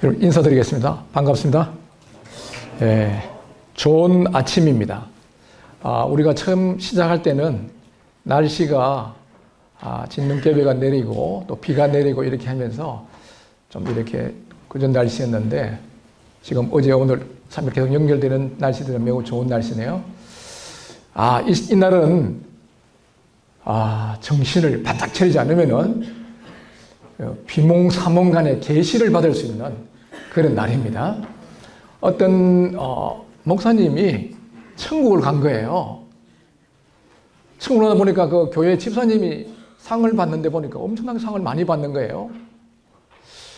여러분 인사드리겠습니다. 반갑습니다. 좋은 아침입니다. 우리가 처음 시작할 때는 날씨가 진눈깨비가 내리고 또 비가 내리고 이렇게 하면서 좀 이렇게 그전 날씨였는데 지금 어제 오늘 3일 계속 연결되는 날씨들은 매우 좋은 날씨네요. 이날은 정신을 바짝 차리지 않으면은 비몽사몽간의 계시를 받을 수 있는 그런 날입니다. 어떤 목사님이 천국을 간 거예요. 천국을 가다 보니까 그 교회 집사님이 상을 받는데 보니까 엄청나게 상을 많이 받는 거예요.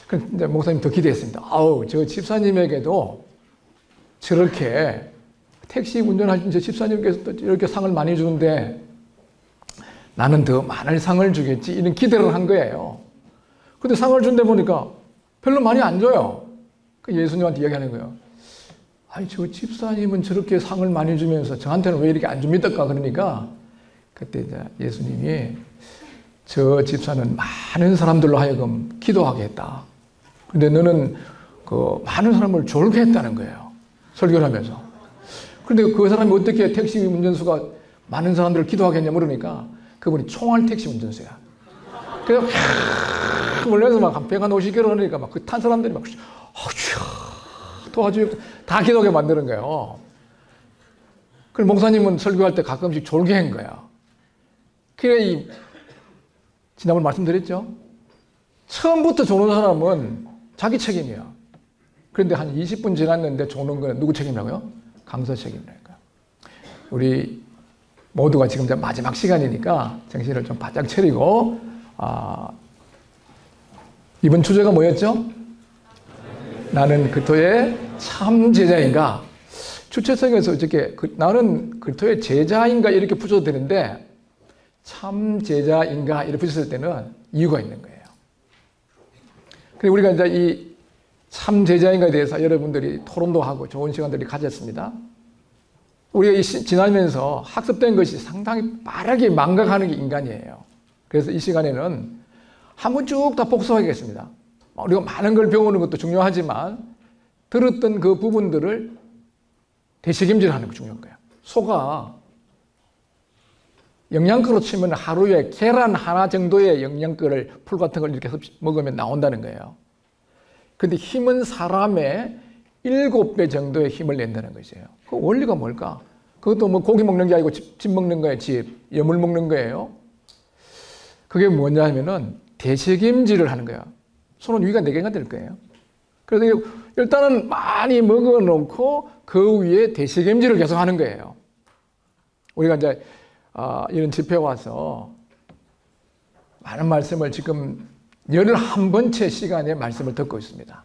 근데 목사님 더 기대했습니다. 저 집사님에게도 저렇게 택시 운전하신 저 집사님께서 이렇게 상을 많이 주는데 나는 더 많은 상을 주겠지 이런 기대를 한 거예요. 근데 상을 준데 보니까 별로 많이 안 줘요. 그 예수님한테 이야기하는 거예요. 저 집사님은 저렇게 상을 많이 주면서 저한테는 왜 이렇게 안 줍니까? 그러니까 그때 이제 예수님이 저 집사는 많은 사람들로 하여금 기도하게 했다. 근데 너는 그 많은 사람을 졸게 했다는 거예요. 설교를 하면서. 그런데 그 사람이 어떻게 택시 운전수가 많은 사람들을 기도하게 했냐 물으니까 그분이 총알 택시 운전수야. 그래서 몰려서 막 150km 하니까 막 그 탄 사람들이 막 도와주고 다 기도하게 만드는 거예요. 그럼 목사님은 설교할 때 가끔씩 졸게 한 거야. 그래 지난번 말씀드렸죠. 처음부터 조는 사람은 자기 책임이야. 그런데 한 20분 지났는데 조는 건 누구 책임이라고요? 강사 책임이라니까. 우리 모두가 지금 이제 마지막 시간이니까 정신을 좀 바짝 차리고 이번 주제가 뭐였죠? 나는 그리스도의 참 제자인가? 주체성에서 어떻게 나는 그리스도의 제자인가 이렇게 붙여도 되는데 참 제자인가 이렇게 붙였을 때는 이유가 있는 거예요. 그리고 우리가 이제 이 참 제자인가에 대해서 여러분들이 토론도 하고 좋은 시간들을 가졌습니다. 우리가 지나면서 학습된 것이 상당히 빠르게 망각하는 게 인간이에요. 그래서 이 시간에는 한번 쭉 다 복습하겠습니다. 우리가 많은 걸 배우는 것도 중요하지만 들었던 그 부분들을 되새김질하는 게 중요한 거예요. 소가 영양가로 치면 하루에 계란 하나 정도의 영양가를 풀 같은 걸 이렇게 먹으면 나온다는 거예요. 근데 힘은 사람의 7배 정도의 힘을 낸다는 것이에요. 그 원리가 뭘까? 그것도 뭐 고기 먹는 게 아니고 집 먹는 거예요. 염을 먹는 거예요. 그게 뭐냐 하면은 되새김질을 하는 거야. 소는 위가 4개가 될 거예요. 그래서 일단은 많이 먹어놓고 그 위에 되새김질을 계속 하는 거예요. 우리가 이제 이런 집회에 와서 많은 말씀을 지금 11번째 시간에 말씀을 듣고 있습니다.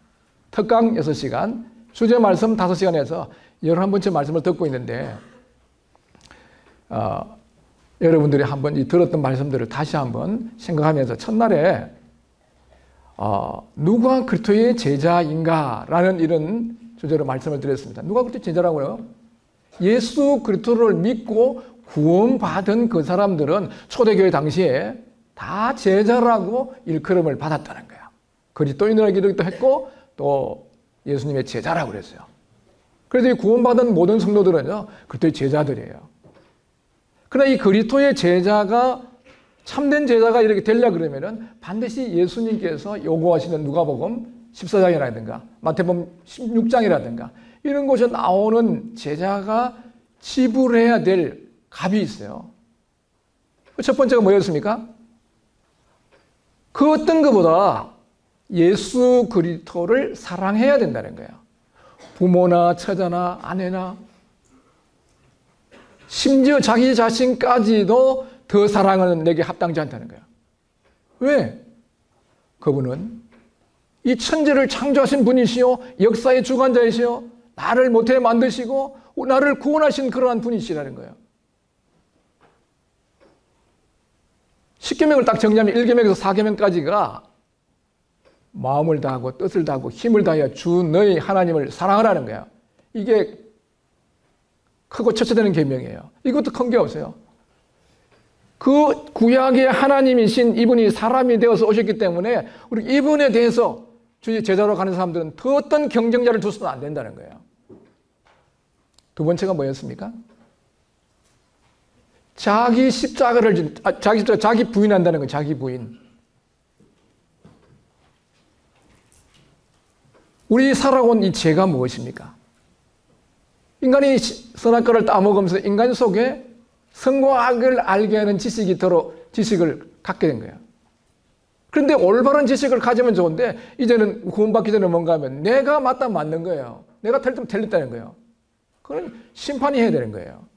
특강 6시간, 주제 말씀 5시간에서 11번째 말씀을 듣고 있는데 여러분들이 한번 이 들었던 말씀들을 다시 한번 생각하면서 첫날에 누가 그리스도의 제자인가라는 이런 주제로 말씀을 드렸습니다. 누가 그리스도의 제자라고요? 예수 그리스도를 믿고 구원받은 그 사람들은 초대교회 당시에 다 제자라고 일컬음을 받았다는 거야. 그리스도인이라기도 했고 또 예수님의 제자라고 그랬어요. 그래서 이 구원받은 모든 성도들은요 그리스도의 제자들이에요. 그러나 이 그리스도의 제자가 참된 제자가 이렇게 되려 그러면은 반드시 예수님께서 요구하시는 누가복음 14장이라든가 마태복음 16장이라든가 이런 곳에 나오는 제자가 지불해야 될 값이 있어요. 첫 번째가 뭐였습니까? 그 어떤 것보다 예수 그리스도를 사랑해야 된다는 거예요. 부모나 처자나 아내나 심지어 자기 자신까지도 더 사랑은 내게 합당치 않다는 거예요. 왜? 그분은 이 천지를 창조하신 분이시요 역사의 주관자이시요 나를 못해 만드시고 나를 구원하신 그러한 분이시라는 거예요. 10계명을 딱 정리하면 1계명에서 4계명까지가 마음을 다하고 뜻을 다하고 힘을 다하여 주 너희 하나님을 사랑하라는 거예요. 이게 크고 첫째 되는 계명이에요. 이것도 큰 게 없어요. 그 구약의 하나님이신 이분이 사람이 되어서 오셨기 때문에 우리 이분에 대해서 주의 제자로 가는 사람들은 더 어떤 경쟁자를 두서는 안 된다는 거예요. 두 번째가 뭐였습니까? 자기 십자가를, 자기 부인한다는 거예요. 자기 부인. 우리 살아온 이 죄가 무엇입니까? 인간이 선악과를 따먹으면서 인간 속에 선과 악을 알게 하는 지식을 갖게 된 거예요. 그런데 올바른 지식을 가지면 좋은데 이제는 구원받기 전에 뭔가 하면 내가 맞다 맞는 거예요. 내가 틀리면 틀렸다는 거예요. 그건 심판이 해야 되는 거예요.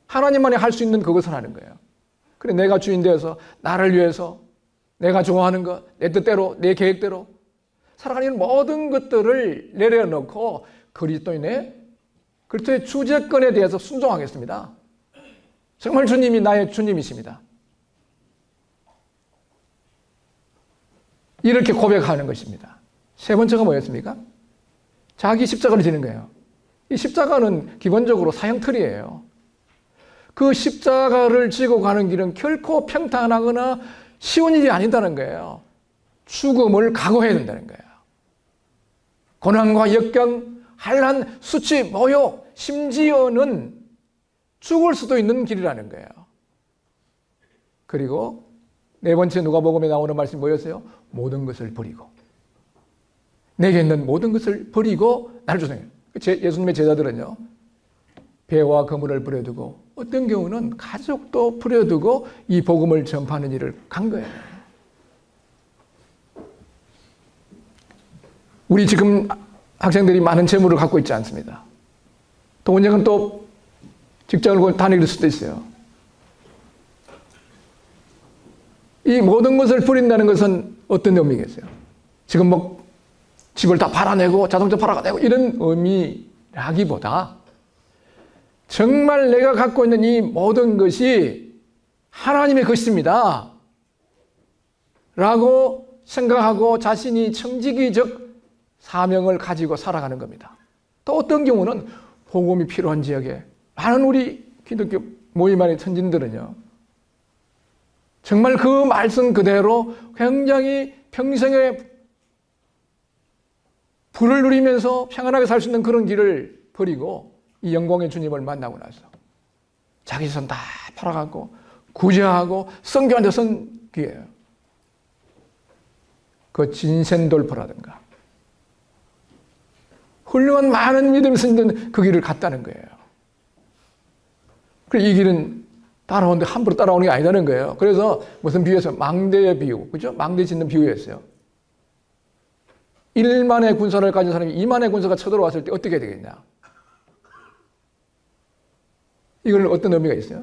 하나님만이 할 수 있는 그것을 하는 거예요. 그래 내가 주인 되어서 나를 위해서 내가 좋아하는 것, 내 뜻대로, 내 계획대로 살아가는 모든 것들을 내려놓고 그리스도의 주재권에 대해서 순종하겠습니다. 정말 주님이 나의 주님이십니다. 이렇게 고백하는 것입니다. 세 번째가 뭐였습니까? 자기 십자가를 지는 거예요. 이 십자가는 기본적으로 사형틀이에요. 그 십자가를 지고 가는 길은 결코 평탄하거나 쉬운 일이 아니다는 거예요. 죽음을 각오해야 된다는 거예요. 고난과 역경, 한란, 수치, 모욕, 심지어는 죽을 수도 있는 길이라는 거예요. 그리고 네 번째 누가복음에 나오는 말씀이 뭐였어요? 모든 것을 버리고 내게 있는 모든 것을 버리고 나를 쫓아요. 예수님의 제자들은요. 배와 그물을 버려두고 어떤 경우는 가족도 버려두고 이 복음을 전파하는 일을 간 거예요. 우리 지금 학생들이 많은 재물을 갖고 있지 않습니다. 또 언젠간 또 직장을 다닐 수도 있어요. 이 모든 것을 버린다는 것은 어떤 의미겠어요? 지금 뭐 집을 다 팔아내고 자동차 팔아내고 이런 의미라기보다 정말 내가 갖고 있는 이 모든 것이 하나님의 것입니다. 라고 생각하고 자신이 청지기적 사명을 가지고 살아가는 겁니다. 또 어떤 경우는 복음이 필요한 지역에 많은 우리 기독교 모임 안의 선진들은요. 정말 그 말씀 그대로 굉장히 평생에 불을 누리면서 평안하게 살 수 있는 그런 길을 버리고 이 영광의 주님을 만나고 나서 자기 손 다 팔아갖고 구제하고 선교한테 선교해요. 그 진센돌포라든가 훌륭한 많은 믿음 선생님들은 그 길을 갔다는 거예요. 그래서 이 길은 따라오는데 함부로 따라오는 게 아니라는 거예요. 그래서 무슨 비유에서 망대의 비유, 그죠? 망대 짓는 비유였어요. 1만의 군사를 가진 사람이 2만의 군사가 쳐들어왔을 때 어떻게 되겠냐? 이걸 어떤 의미가 있어요?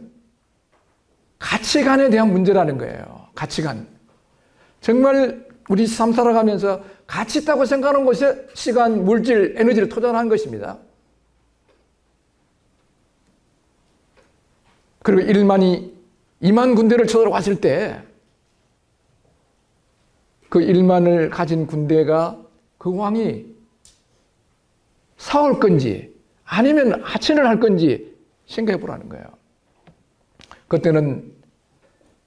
가치관에 대한 문제라는 거예요. 가치관. 정말 우리 삶 살아가면서 가치 있다고 생각하는 것에 시간, 물질, 에너지를 투자하는 것입니다. 그리고 2만 군대를 쳐들어왔을 때 그 1만을 가진 군대가 그 왕이 싸울 건지 아니면 하친을 할 건지 생각해 보라는 거예요. 그때는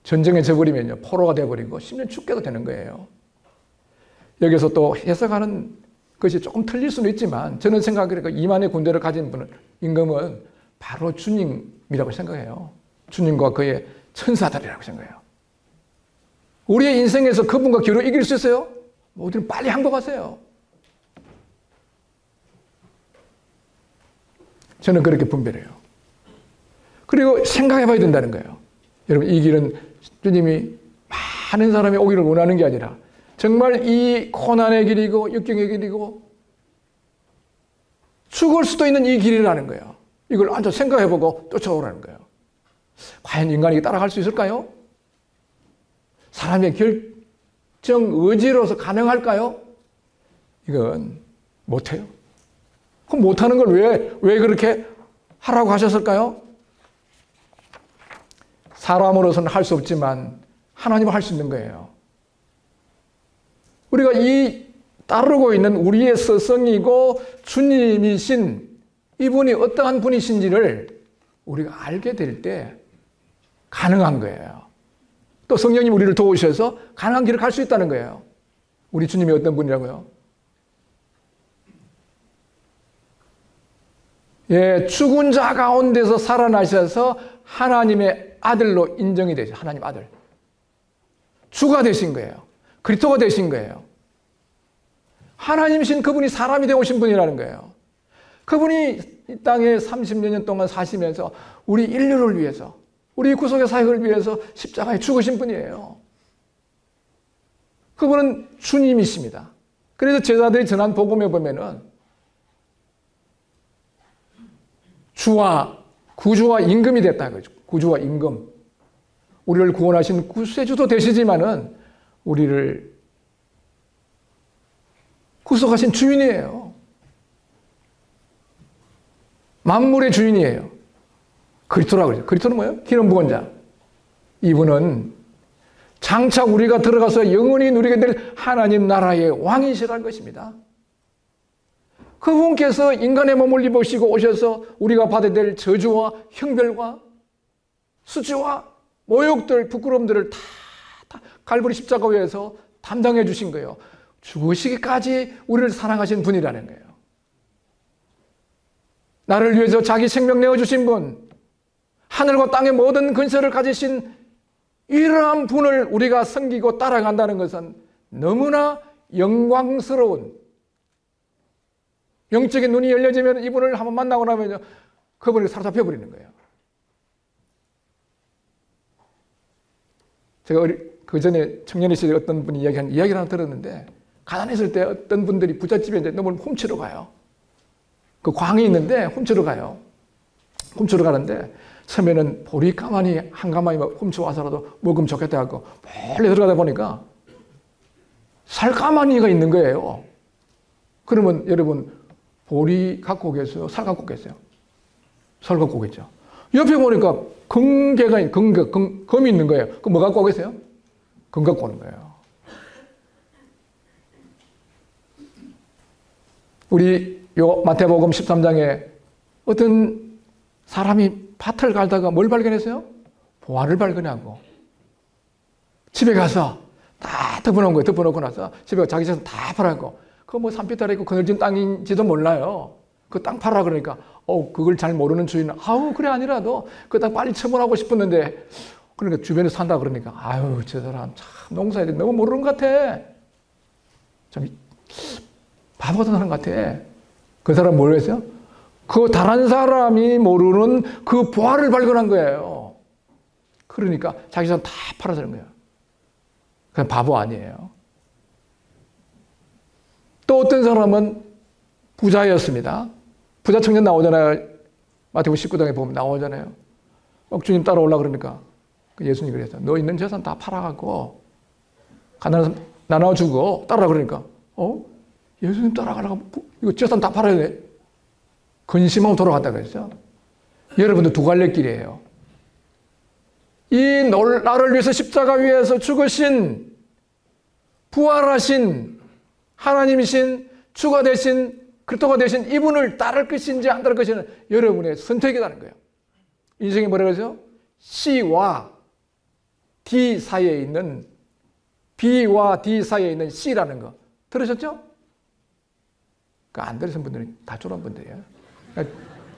전쟁에 져버리면요. 포로가 돼버리고 10년 죽게도 되는 거예요. 여기서 또 해석하는 것이 조금 틀릴 수는 있지만 저는 생각하기에 2만의 군대를 가진 분은 임금은 바로 주님이라고 생각해요. 주님과 그의 천사들이라고 생각해요. 우리의 인생에서 그분과 기로 이길 수 있어요? 모두는 빨리 항복하세요. 저는 그렇게 분별해요. 그리고 생각해 봐야 된다는 거예요. 여러분 이 길은 주님이 많은 사람이 오기를 원하는 게 아니라 정말 이 고난의 길이고 역경의 길이고 죽을 수도 있는 이 길이라는 거예요. 이걸 앉아 생각해보고 쫓아오라는 거예요. 과연 인간이 따라갈 수 있을까요? 사람의 결정 의지로서 가능할까요? 이건 못해요. 그럼 못하는 걸 왜 그렇게 하라고 하셨을까요? 사람으로서는 할 수 없지만 하나님은 할 수 있는 거예요. 우리가 이 따르고 있는 우리의 스승이고 주님이신 이분이 어떠한 분이신지를 우리가 알게 될 때 가능한 거예요. 또 성령님 우리를 도우셔서 가능한 길을 갈 수 있다는 거예요. 우리 주님이 어떤 분이라고요? 예, 죽은 자 가운데서 살아나셔서 하나님의 아들로 인정이 되죠. 하나님 아들. 주가 되신 거예요. 그리스도가 되신 거예요. 하나님이신 그분이 사람이 되어 오신 분이라는 거예요. 그분이 이 땅에 30년 동안 사시면서 우리 인류를 위해서, 우리 구속의 사역을 위해서 십자가에 죽으신 분이에요. 그분은 주님이십니다. 그래서 제자들이 전한 복음에 보면은 주와 구주와 임금이 됐다는 거죠. 구주와 임금. 우리를 구원하신 구세주도 되시지만은 우리를 구속하신 주인이에요. 만물의 주인이에요. 그리스도라고 그러죠. 그리스도는 뭐예요? 기름 부은 자. 이분은 장차 우리가 들어가서 영원히 누리게 될 하나님 나라의 왕이시라는 것입니다. 그분께서 인간의 몸을 입으시고 오셔서 우리가 받아야 될 저주와 형벌과 수치와 모욕들, 부끄러움들을 다 갈보리 십자가에서 담당해 주신 거예요. 죽으시기까지 우리를 사랑하신 분이라는 거예요. 나를 위해서 자기 생명 내어주신 분, 하늘과 땅의 모든 근세를 가지신 이러한 분을 우리가 섬기고 따라간다는 것은 너무나 영광스러운, 영적인 눈이 열려지면 이분을 한번 만나고 나면 그분을 사로잡혀 버리는 거예요. 제가 그 전에 청년의 시절에 어떤 분이 이야기를 하나 들었는데, 가난했을 때 어떤 분들이 부잣집에 이제 너무 훔치러 가요. 그 광이 있는데 훔치러 가요. 훔치러 가는데 처음에는 보리 가만히 한 가마니 훔쳐와서라도 먹으면 좋겠다 하고 몰래 들어가다 보니까 살가마니가 있는 거예요. 그러면 여러분 보리 갖고 계세요? 살 갖고 계세요? 살 갖고 오겠죠. 옆에 보니까 금이 있는 거예요. 그럼 뭐 갖고 오겠어요? 금 갖고 오는 거예요. 우리 요 마태복음 13장에 어떤 사람이 밭을 갈다가 뭘 발견했어요? 보화를 발견하고 집에 가서 다 덮어놓은 거예요. 덮어놓고 나서 집에 자기 재산 다 팔아고, 그거 뭐 산비탈에 있고 그늘진 땅인지도 몰라요. 그 땅 팔아 그러니까 그걸 잘 모르는 주인은 그래 아니라도 그 땅 빨리 처분하고 싶었는데, 그러니까 주변에 산다 그러니까 저 사람 참 농사에 대해 너무 모르는 것 같아. 좀 바보 같은 사람 같아. 그 사람 뭘 했어요? 그 다른 사람이 모르는 그 보화를 발견한 거예요. 그러니까 자기 재산 다 팔아서는 거예요. 그냥 바보 아니에요. 또 어떤 사람은 부자였습니다. 부자 청년 나오잖아요. 마태복음 19장에 보면 나오잖아요. 주님 따라오려고 그러니까 예수님이 그랬어요. 너 있는 재산 다 팔아갖고 가난한 사람 나눠주고 따라라 그러니까 예수님 따라가려고 이거 재산 다 팔아야 돼. 근심하고 돌아갔다 그랬죠. 여러분도 두 갈래 길이에요. 나를 위해서 십자가 위에서 죽으신, 부활하신 하나님이신, 주가 되신, 그리스도가 되신 이분을 따를 것인지 안 따를 것인지 여러분의 선택이라는 거예요. 인생이 뭐라 그러죠? C와 D 사이에 있는, B와 D 사이에 있는 C라는 거 들으셨죠? 안 들으신 분들은 다 졸은 분들이에요.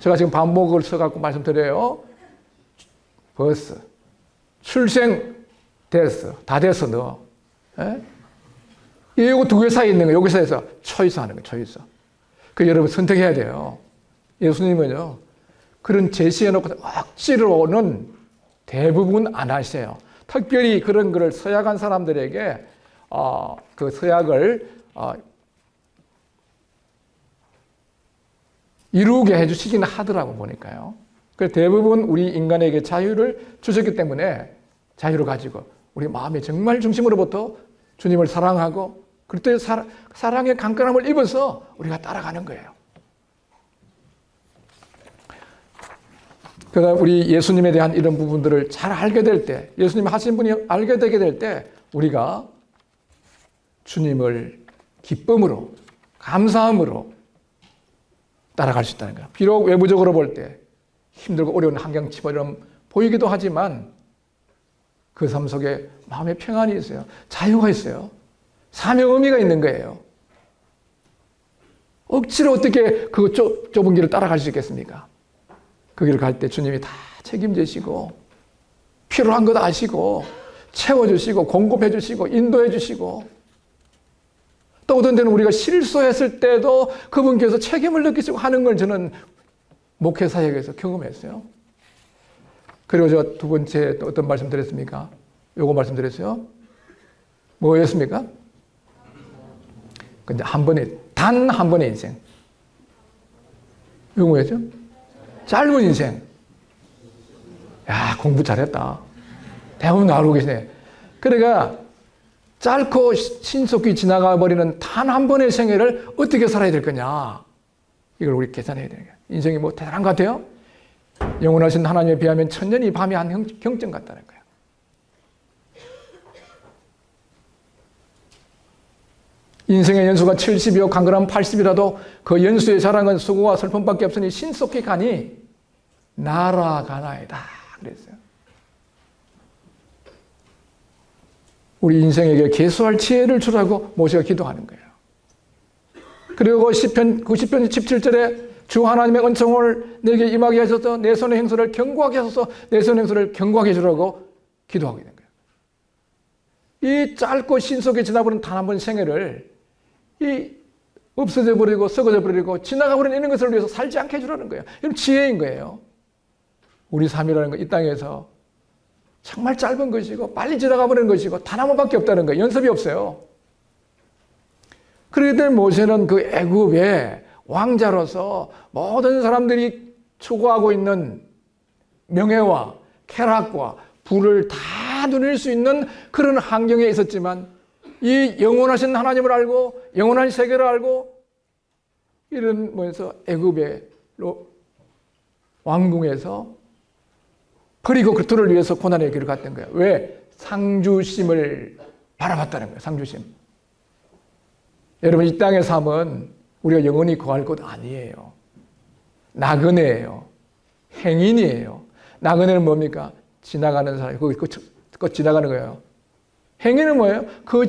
제가 지금 반복을 써갖고 말씀드려요. 벌써 출생 됐어. 다 됐어 너. 이거 두 개 사이에 있는 거 여기서 초이스 하는 거예요. 초이스. 그 여러분 선택해야 돼요. 예수님은요 그런 제시해놓고 억지로는 대부분 안 하세요. 특별히 그런 거를 서약한 사람들에게 그 서약을 이루게 해주시긴 하더라고 보니까요. 그래서 대부분 우리 인간에게 자유를 주셨기 때문에 자유를 가지고 우리 마음의 정말 중심으로부터 주님을 사랑하고 그때 사랑의 강건함을 입어서 우리가 따라가는 거예요. 그러니까 우리 예수님에 대한 이런 부분들을 잘 알게 될 때, 예수님이 하신 분이 알게 되게 될 때 우리가 주님을 기쁨으로, 감사함으로 따라갈 수 있다는 거예요. 비록 외부적으로 볼 때 힘들고 어려운 환경처럼 보이기도 하지만 그 삶 속에 마음의 평안이 있어요. 자유가 있어요. 사명 의미가 있는 거예요. 억지로 어떻게 그 좁은 길을 따라갈 수 있겠습니까? 그 길을 갈 때 주님이 다 책임지시고 필요한 것 아시고 채워주시고 공급해 주시고 인도해 주시고 또 어떤 때는 우리가 실수했을 때도 그분께서 책임을 느끼시고 하는 걸 저는 목회 사역에서 경험했어요. 그리고 저 두 번째 또 어떤 말씀 드렸습니까? 요거 말씀 드렸어요. 뭐였습니까? 근데 단 한 번의 인생. 이거 뭐였죠? 짧은 인생. 야, 공부 잘했다. 대부분 알고 계시네. 그러니까 짧고 신속히 지나가 버리는 단 한 번의 생애를 어떻게 살아야 될 거냐. 이걸 우리 계산해야 되는 거예요. 인생이 뭐 대단한 것 같아요? 영원하신 하나님에 비하면 천년이 밤이 한 경점 같다는 거예요. 인생의 연수가 70이요 강건하면 80이라도 그 연수의 자랑은 수고와 슬픔밖에 없으니 신속히 가니 날아가나이다 그랬어요. 우리 인생에게 계수할 지혜를 주라고 모세가 기도하는 거예요. 그리고 시편 17절에 주 하나님의 은총을 내게 임하게 하셔서 내 손의 행소를 견고하게 하셔서 내 손의 행소를 견고하게 해주라고 기도하게 된 거예요. 이 짧고 신속히 지나버린 단 한 번 생애를 이 없어져 버리고 썩어져 버리고 지나가 버리는 이런 것을 위해서 살지 않게 해주라는 거예요. 이건 지혜인 거예요. 우리 삶이라는 건 이 땅에서 정말 짧은 것이고 빨리 지나가 버리는 것이고 단 한 번밖에 없다는 거예요. 연습이 없어요. 그렇기 때문에 모세는 그 애굽의 왕자로서 모든 사람들이 추구하고 있는 명예와 쾌락과 부를 다 누릴 수 있는 그런 환경에 있었지만 이 영원하신 하나님을 알고 영원한 세계를 알고 이런 뭐에서 애굽의 왕궁에서 버리고 그들을 위해서 고난의 길을 갔던 거예요. 왜? 상주심을 바라봤다는 거예요. 상주심. 여러분 이 땅의 삶은 우리가 영원히 거할 것 아니에요. 나그네예요. 행인이에요. 나그네는 뭡니까? 지나가는 사람, 그거 지나가는 거예요. 행인은 뭐예요? 그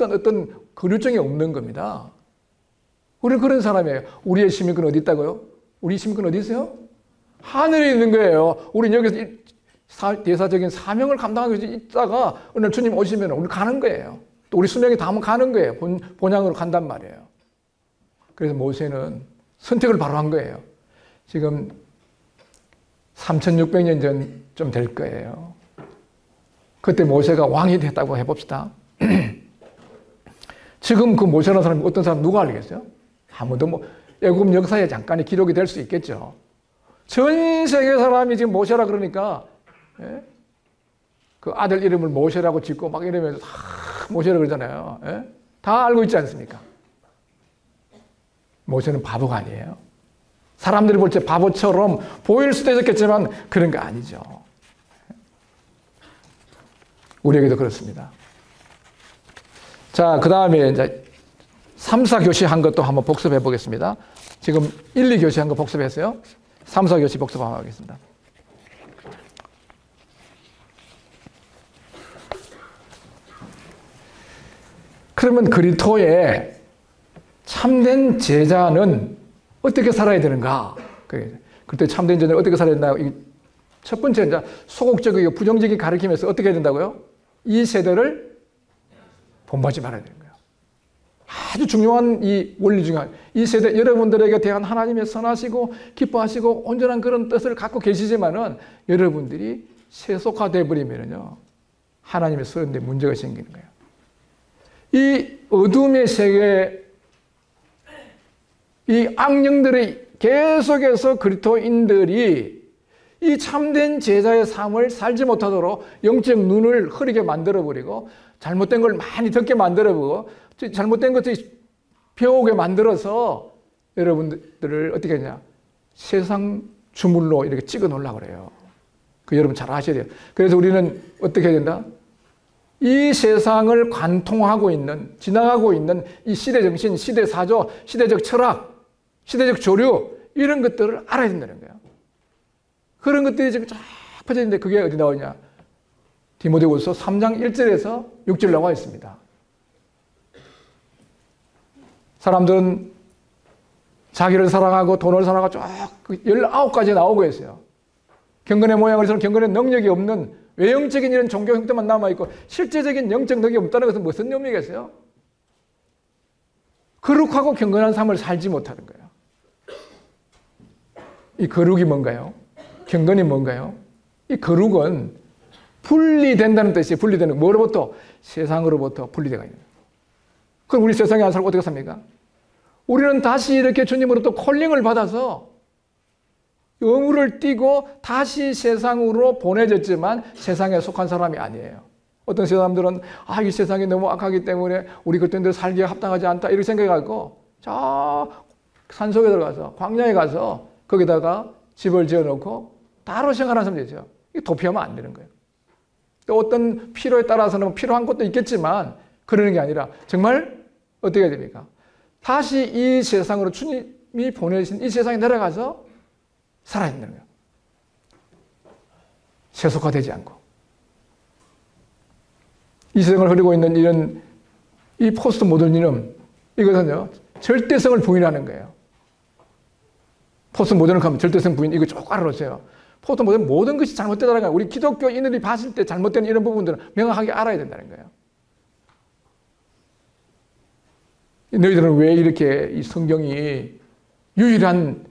어떤 거류증이 없는 겁니다. 우리는 그런 사람이에요. 우리의 시민권 어디 있다고요? 우리 시민권 어디 있어요? 하늘에 있는 거예요. 우리는 여기서 대사적인 사명을 감당하고 있다가 오늘 주님 오시면 우리 가는 거예요. 또 우리 수명이 닿으면 가는 거예요. 본향으로 간단 말이에요. 그래서 모세는 선택을 바로 한 거예요. 지금 3600년 전쯤 될 거예요. 그때 모세가 왕이 됐다고 해봅시다. 지금 그 모세라는 사람이 어떤 사람 누가 알겠어요? 아무도 애굽 역사에 잠깐의 기록이 될 수 있겠죠. 전 세계 사람이 지금 모세라 그러니까 예? 그 아들 이름을 모세라고 짓고 막 이러면서 다 모세라 그러잖아요. 예? 다 알고 있지 않습니까? 모세는 바보가 아니에요. 사람들이 볼 때 바보처럼 보일 수도 있었겠지만 그런 거 아니죠. 우리에게도 그렇습니다. 자, 그 다음에 이제 3, 4교시 한 것도 한번 복습해 보겠습니다. 지금 1, 2교시 한 거 복습했어요. 3, 4교시 복습 한번 하겠습니다. 그러면 그리스도의 참된 제자는 어떻게 살아야 되는가? 그때 참된 제자는 어떻게 살아야 된다? 첫 번째, 이제 소극적이고 부정적인 가르침에서 어떻게 해야 된다고요? 이 세대를 본받지 말아야 되는 거예요. 아주 중요한 이 원리 중에 이 세대 여러분들에게 대한 하나님의 선하시고 기뻐하시고 온전한 그런 뜻을 갖고 계시지만은 여러분들이 세속화되어 버리면요 하나님의 선인데 문제가 생기는 거예요. 이 어둠의 세계, 이 악령들이 계속해서 그리스도인들이 이 참된 제자의 삶을 살지 못하도록 영적 눈을 흐리게 만들어버리고 잘못된 걸 많이 듣게 만들어보고 잘못된 것들이 배우게 만들어서 여러분들을 어떻게 하냐 세상 주물로 이렇게 찍어 놓으려고 그래요. 그 여러분 잘 아셔야 돼요. 그래서 우리는 어떻게 해야 된다? 이 세상을 관통하고 있는 지나가고 있는 이 시대 정신, 시대 사조, 시대적 철학, 시대적 조류 이런 것들을 알아야 된다는 거예요. 그런 것들이 지금 쫙 퍼져 있는데 그게 어디 나오냐? 디모데후서 3장 1절에서 6절 나와 있습니다. 사람들은 자기를 사랑하고 돈을 사랑하고 쭉 19가지 나오고 있어요. 경건의 모양을 해서는 경건의 능력이 없는 외형적인 이런 종교 형태만 남아있고 실제적인 영적 능력이 없다는 것은 무슨 의미겠어요? 거룩하고 경건한 삶을 살지 못하는 거예요. 이 거룩이 뭔가요? 경건이 뭔가요? 이 거룩은 분리된다는 뜻이에요. 분리되는 뭐로부터? 세상으로부터 분리되어 있는 거예요. 그럼 우리 세상에 안 살고 어떻게 삽니까? 우리는 다시 이렇게 주님으로부터 콜링을 받아서 의무를 띠고 다시 세상으로 보내졌지만 세상에 속한 사람이 아니에요. 어떤 사람들은 이 세상이 너무 악하기 때문에 우리 그때들 살기에 합당하지 않다 이렇게 생각하고 저 산속에 들어가서 광야에 가서 거기다가 집을 지어놓고 따로 생활하는 사람들이 있어요. 이게 도피하면 안 되는 거예요. 또 어떤 필요에 따라서는 필요한 것도 있겠지만 그러는 게 아니라 정말 어떻게 해야 됩니까? 다시 이 세상으로 주님이 보내신 이 세상에 내려가서 살아야 된다는 거예요. 세속화되지 않고. 이 세상을 흐르고 있는 이런 이 포스트 모더니즘 이것은요 절대성을 부인하는 거예요. 포스트 모더니즘 하면 절대성 부인 이거 쭉 알아놓으세요. 포스트 모더니즘 모든 것이 잘못되다는 거예요. 우리 기독교인들이 봤을 때 잘못된 이런 부분들은 명확하게 알아야 된다는 거예요. 너희들은 왜 이렇게 이 성경이 유일한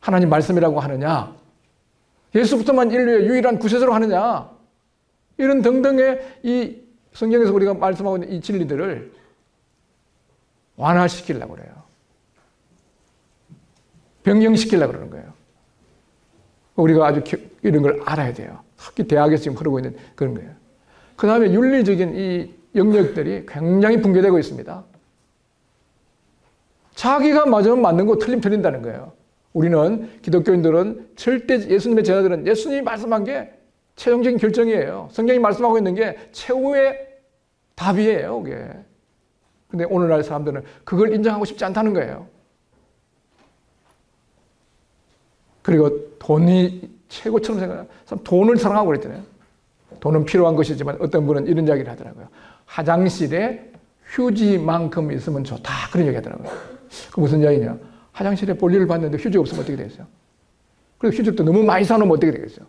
하나님 말씀이라고 하느냐? 예수부터만 인류의 유일한 구세주로 하느냐? 이런 등등의 이 성경에서 우리가 말씀하고 있는 이 진리들을 완화시키려고 그래요. 변경시키려고 그러는 거예요. 우리가 아주 이런 걸 알아야 돼요. 특히 대학에서 지금 흐르고 있는 그런 거예요. 그 다음에 윤리적인 이 영역들이 굉장히 붕괴되고 있습니다. 자기가 맞으면 맞는 거 틀리면 틀린다는 거예요. 우리는 기독교인들은 절대 예수님의 제자들은 예수님이 말씀한 게 최종적인 결정이에요. 성경이 말씀하고 있는 게 최후의 답이에요. 그게. 근데 오늘날 사람들은 그걸 인정하고 싶지 않다는 거예요. 그리고 돈이 최고처럼 생각하는 사람, 돈을 사랑하고 그랬잖아요. 돈은 필요한 것이지만 어떤 분은 이런 이야기를 하더라고요. 화장실에 휴지만큼 있으면 좋다. 그런 얘기 하더라고요. 그 무슨 이야기냐? 화장실에 볼일을 봤는데 휴지가 없으면 어떻게 되겠어요? 그리고 휴지를 또 너무 많이 사놓으면 어떻게 되겠어요?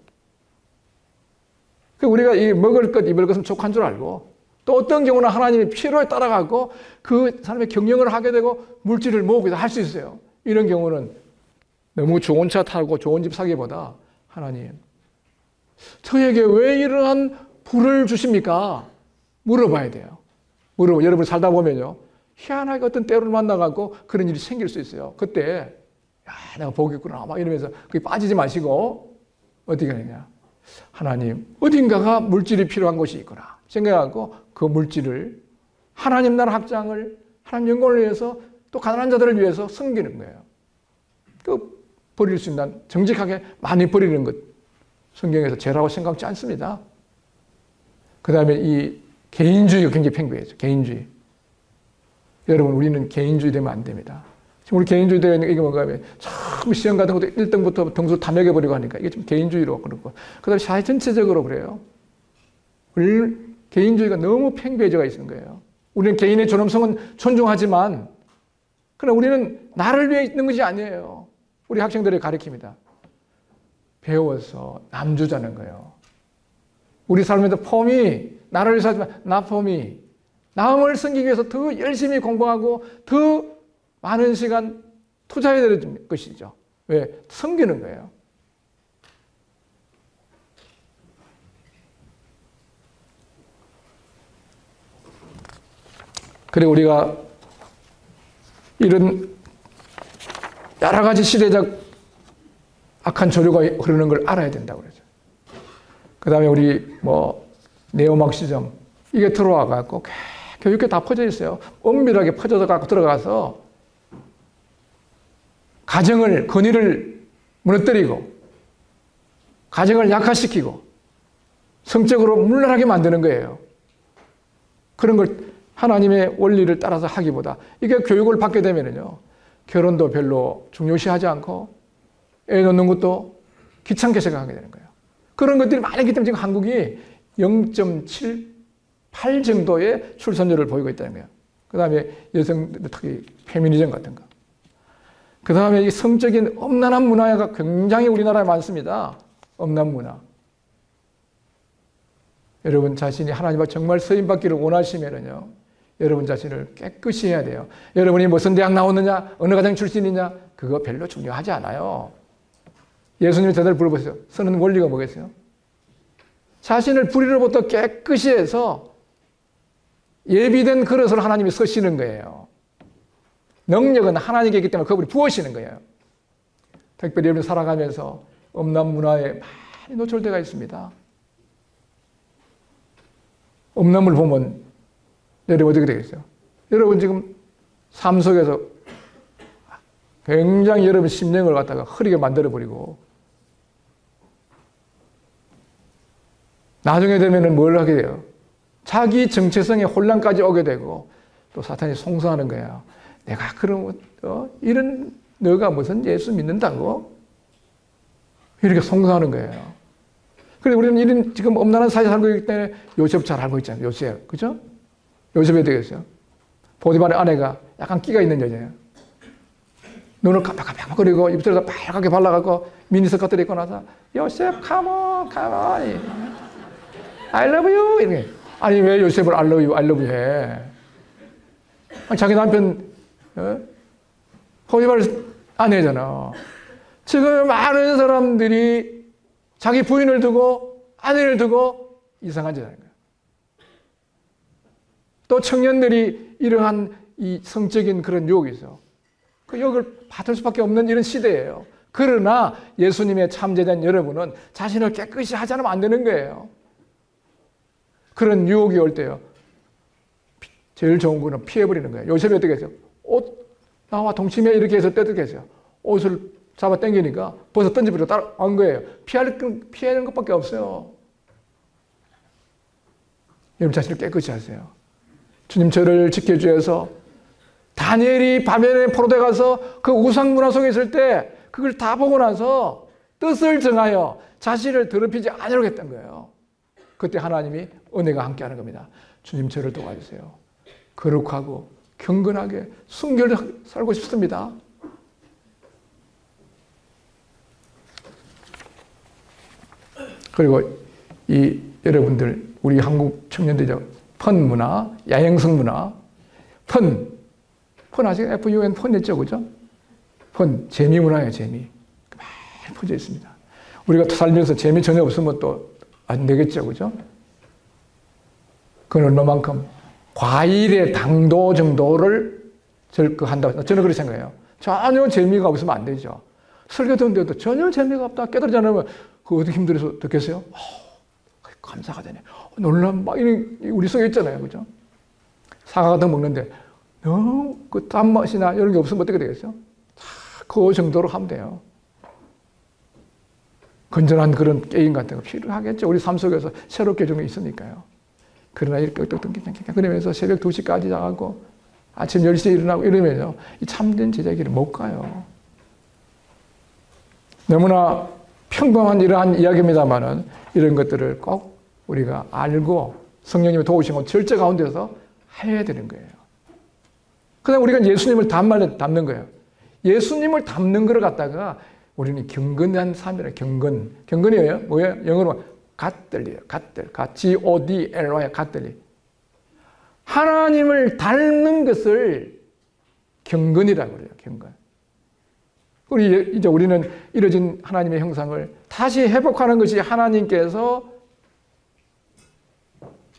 우리가 이 먹을 것, 입을 것은 족한 줄 알고 또 어떤 경우는 하나님의 필요에 따라가고 그 사람의 경영을 하게 되고 물질을 모으기도 할 수 있어요. 이런 경우는 너무 좋은 차 타고 좋은 집 사기보다 하나님, 저에게 왜 이러한 부를 주십니까? 물어봐야 돼요. 여러분 살다 보면요. 희한하게 어떤 때를 만나갖고 그런 일이 생길 수 있어요. 그때, 내가 보겠구나. 막 이러면서 그게 빠지지 마시고 어떻게 하느냐. 하나님, 어딘가가 물질이 필요한 곳이 있구나. 생각하고 그 물질을 하나님 나라 확장을, 하나님 영광을 위해서 또 가난한 자들을 위해서 섬기는 거예요. 그 버릴 수 있는, 정직하게 많이 버리는 것. 성경에서 죄라고 생각지 않습니다. 그 다음에 이 개인주의가 굉장히 팽배해져. 개인주의. 여러분, 우리는 개인주의 되면 안 됩니다. 지금 우리 개인주의 되는 이게 뭔가 하면 참 시험 같은 것도 1등부터 등수 다 매겨버리고 하니까 이게 좀 개인주의로 그렇고. 그 다음에 사회 전체적으로 그래요. 우리 개인주의가 너무 팽배해져 있는 거예요. 우리는 개인의 존엄성은 존중하지만 그러나 우리는 나를 위해 있는 것이 아니에요. 우리 학생들의 가르칩니다. 배워서 남주자는 거예요. 우리 삶에도 폼이 나를 위해서 하지만 나 폼이 남을 섬기기 위해서 더 열심히 공부하고 더 많은 시간 투자해야 되는 것이죠. 왜? 섬기는 거예요. 그리고 우리가 이런 여러 가지 시대적 악한 조류가 흐르는 걸 알아야 된다고 그러죠. 그 다음에 우리 네오막시즘 이게 들어와갖고 교육에 다 퍼져 있어요. 엄밀하게 퍼져서 갖고 들어가서 가정을, 건의를 무너뜨리고 가정을 약화시키고 성적으로 문란하게 만드는 거예요. 그런 걸 하나님의 원리를 따라서 하기보다 이게 교육을 받게 되면요. 결혼도 별로 중요시하지 않고 애 놓는 것도 귀찮게 생각하게 되는 거예요. 그런 것들이 많기 때문에 지금 한국이 0.78 정도의 출산율을 보이고 있다는 거예요. 그 다음에 여성, 특히 페미니즘 같은 거. 그 다음에 이 성적인 엄난한 문화가 굉장히 우리나라에 많습니다. 엄난 문화. 여러분 자신이 하나님 앞에 정말 쓰임받기를 원하시면은요, 여러분 자신을 깨끗이 해야 돼요. 여러분이 무슨 대학 나왔느냐, 어느 가정 출신이냐, 그거 별로 중요하지 않아요. 예수님이 제대로 물어보세요. 쓰는 원리가 뭐겠어요? 자신을 불의로부터 깨끗이 해서 예비된 그릇을 하나님이 쓰시는 거예요. 능력은 하나님께 있기 때문에 그분이 부으시는 거예요. 특별히 여러분 살아가면서 엄난 문화에 많이 노출되어 있습니다. 엄남을 보면 여러분 어떻게 되겠어요? 여러분 지금 삶 속에서 굉장히 여러분 심령을 갖다가 흐리게 만들어버리고 나중에 되면은 뭘 하게 돼요? 자기 정체성의 혼란까지 오게 되고 또 사탄이 송수하는 거예요. 내가 그러면 이런 너가 무슨 예수 믿는다고? 이렇게 송수하는 거예요. 그래서 우리는 이런 지금 엄난한 사회 살고 있기 때문에 요셉 잘 알고 있잖아요. 요셉. 그죠? 요셉이 되겠어요. 보디발의 아내가 약간 끼가 있는 여자예요. 눈을 깜빡깜빡거리고 입술에다 빨갛게 발라갖고 미니스커트를 입고 나서 요셉 컴온 I love you 이렇게. 아니 왜 요셉을 I love you 해? 아니, 자기 남편 보디발 아내잖아. 지금 많은 사람들이 자기 부인을 두고 아내를 두고 이상한 짓 하는 거예요. 또 청년들이 이러한 이 성적인 그런 유혹이 있어. 그 유혹을 받을 수밖에 없는 이런 시대예요. 그러나 예수님의 참제자인 여러분은 자신을 깨끗이 하지 않으면 안 되는 거예요. 그런 유혹이 올 때요. 제일 좋은 거는 피해버리는 거예요. 요셉이 어떻게 했어요? 옷 나와 동치미에 이렇게 해서 떼들게 했어요. 옷을 잡아 당기니까 벗어 던져버리고 따라간 거예요. 피하는 것밖에 없어요. 여러분 자신을 깨끗이 하세요. 주님 저를 지켜주셔서 다니엘이 바벨론의 포로대 가서 그 우상 문화 속에 있을 때 그걸 다 보고 나서 뜻을 정하여 자신을 더럽히지 않으려고 했던 거예요. 그때 하나님이 은혜가 함께하는 겁니다. 주님 저를 도와주세요. 거룩하고 경건하게 순결하게 살고 싶습니다. 그리고 이 여러분들 우리 한국 청년들이죠. 펀 문화, 야행성 문화, 펀 아직 FUN 펀 있죠, 그죠? 펀 재미 문화예요, 재미. 많이 퍼져 있습니다. 우리가 살면서 재미 전혀 없으면 또 안 되겠죠, 그죠? 그건 얼마만큼 과일의 당도 정도를 절거한다. 저는 그렇게 생각해요. 전혀 재미가 없으면 안 되죠. 설교 듣는데도 전혀 재미가 없다. 깨달지 않으면 그거 어떻게 힘들어서 듣겠어요? 감사가 되네. 놀람 막 우리 속에 있잖아요, 그죠? 사과 같은 거 먹는데 너무 그 단맛이나 이런 게 없으면 어떻게 되겠어요? 그 정도로 하면 돼요. 건전한 그런 게임 같은 거 필요하겠죠. 우리 삶 속에서 새롭게 좀 있으니까요. 그러나 이렇게 그러면서 새벽 2시까지 자고 아침 10시에 일어나고 이러면요. 이 참된 제자의 길을 못 가요. 너무나 평범한 이러한 이야기입니다만은 이런 것들을 꼭 우리가 알고 성령님이 도우신 건 절제 가운데서 해야 되는 거예요. 그다음 우리가 예수님을 담는 거예요. 예수님을 담는 거를 갖다가 우리는 경건한 삶이라 경건이에요. 뭐예요? 영어로 갓들이에요. 갓들. G-O-D-L-Y 갓들이. 하나님을 닮는 것을 경건이라고 그래요. 경건. 이제 우리는 이뤄진 하나님의 형상을 다시 회복하는 것이 하나님께서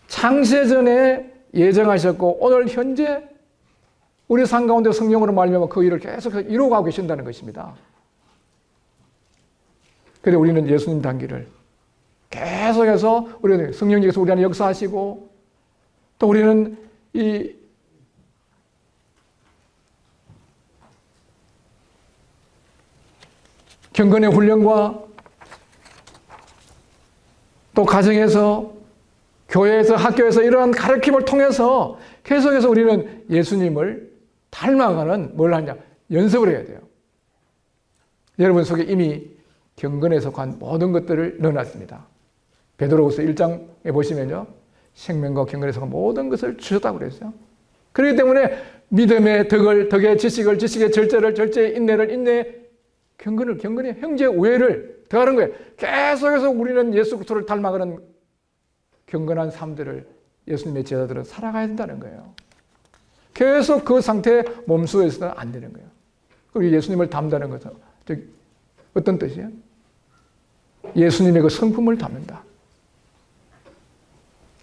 창세전에 예정하셨고 오늘 현재 우리 삶 가운데 성령으로 말미암아 그 일을 계속 이루어가고 계신다는 것입니다. 그래서 우리는 예수님 닮기를 계속해서 우리는 성령님께서 우리 안에 역사하시고 또 우리는 이 경건의 훈련과 또 가정에서 교회에서 학교에서 이러한 가르침을 통해서 계속해서 우리는 예수님을 닮아가는 뭘 하냐? 연습을 해야 돼요. 여러분 속에 이미 경건에 속한 모든 것들을 넣어놨습니다. 베드로후서 1장에 보시면요. 생명과 경건에 속한 모든 것을 주셨다고 그랬어요. 그렇기 때문에 믿음의 덕을, 덕의 지식을, 지식의 절제를, 절제의 인내를, 인내의 경건을, 경건의 형제 우애를 더하는 거예요. 계속해서 우리는 예수 그리스도를 닮아가는 경건한 삶들을 예수님의 제자들은 살아가야 된다는 거예요. 계속 그 상태에 몸소 있어서는 안 되는 거예요. 그리고 예수님을 닮다는 것은 어떤 뜻이에요? 예수님의 그 성품을 닮는다.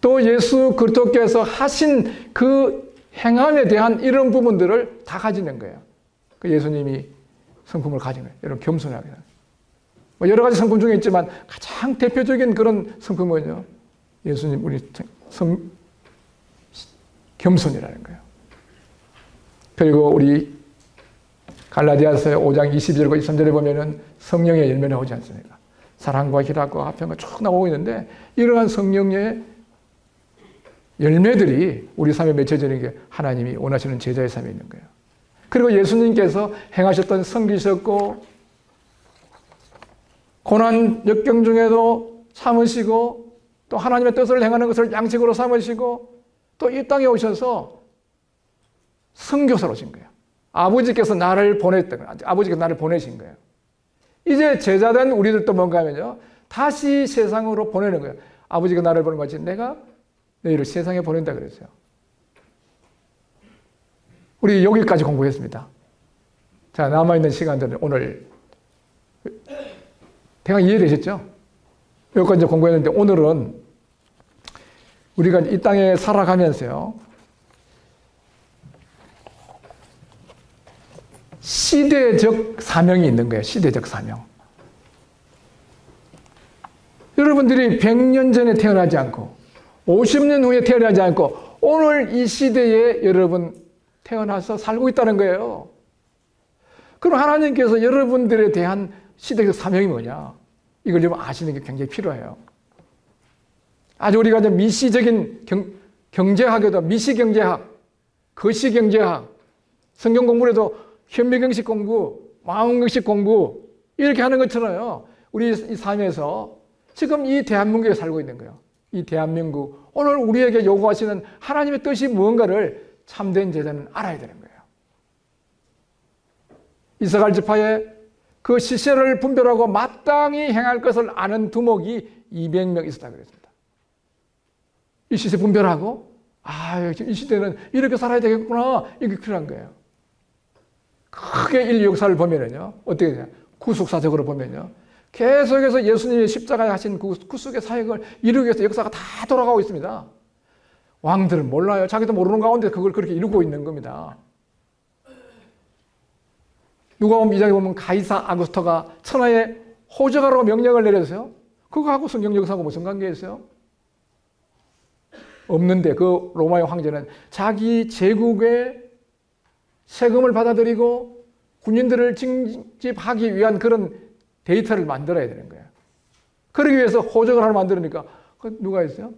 또 예수 그리스도께서 하신 그 행함에 대한 이런 부분들을 다 가지는 거예요. 그 예수님이 성품을 가진 거예요. 여러분, 겸손하게. 뭐 여러 가지 성품 중에 있지만 가장 대표적인 그런 성품은 뭐죠? 예수님, 우리 겸손이라는 거예요. 그리고 우리 갈라디아서 5장 22절과 23절에 보면은 성령의 열매가 나오지 않습니까? 사랑과 희락과 화평과 쭉 나오고 있는데 이러한 성령의 열매들이 우리 삶에 맺혀지는 게 하나님이 원하시는 제자의 삶에 있는 거예요. 그리고 예수님께서 행하셨던 섬기셨고 고난 역경 중에도 참으시고 또 하나님의 뜻을 행하는 것을 양식으로 삼으시고 또 이 땅에 오셔서 선교사로 오신 거예요. 아버지께서 나를 보냈던 거예요. 아버지께서 나를 보내신 거예요. 이제 제자된 우리들도 뭔가 하면요, 다시 세상으로 보내는 거예요. 아버지가 나를 보는 것같이 내가 너희를 세상에 보낸다 그랬어요. 우리 여기까지 공부했습니다. 자, 남아있는 시간들은 오늘 대강 이해되셨죠? 여기까지 공부했는데 오늘은 우리가 이 땅에 살아가면서요, 시대적 사명이 있는 거예요. 시대적 사명. 여러분들이 100년 전에 태어나지 않고 50년 후에 태어나지 않고 오늘 이 시대에 여러분 태어나서 살고 있다는 거예요. 그럼 하나님께서 여러분들에 대한 시대적 사명이 뭐냐? 이걸 좀 아시는 게 굉장히 필요해요. 아주 우리가 이제 미시적인 경제학에도 미시경제학, 거시경제학, 성경 공부에도 현미경식 공부, 망원경식 공부 이렇게 하는 것처럼요. 우리 이 삶에서 지금 이 대한민국에 살고 있는 거예요. 이 대한민국, 오늘 우리에게 요구하시는 하나님의 뜻이 무언가를 참된 제자는 알아야 되는 거예요. 이스라엘 지파에 그 시세를 분별하고 마땅히 행할 것을 아는 두목이 200명 있었다 그랬습니다. 이 시세 분별하고, 이 시대는 이렇게 살아야 되겠구나, 이게 필요한 거예요. 크게 인류 역사를 보면은요, 어떻게 되냐? 구속사적으로 보면요, 계속해서 예수님이 십자가에 하신 그 구속의 사역을 이루기 위해서 역사가 다 돌아가고 있습니다. 왕들은 몰라요. 자기도 모르는 가운데 그걸 그렇게 이루고 있는 겁니다. 누가복음 2장에 보면 가이사 아구스토가 천하에 호적하라고 명령을 내렸어요. 그거하고 성경 역사하고 무슨 관계 있어요? 없는데 그 로마의 황제는 자기 제국의 세금을 받아들이고 군인들을 징집하기 위한 그런 데이터를 만들어야 되는 거예요. 그러기 위해서 호적을 하나 만들으니까 누가 있어요?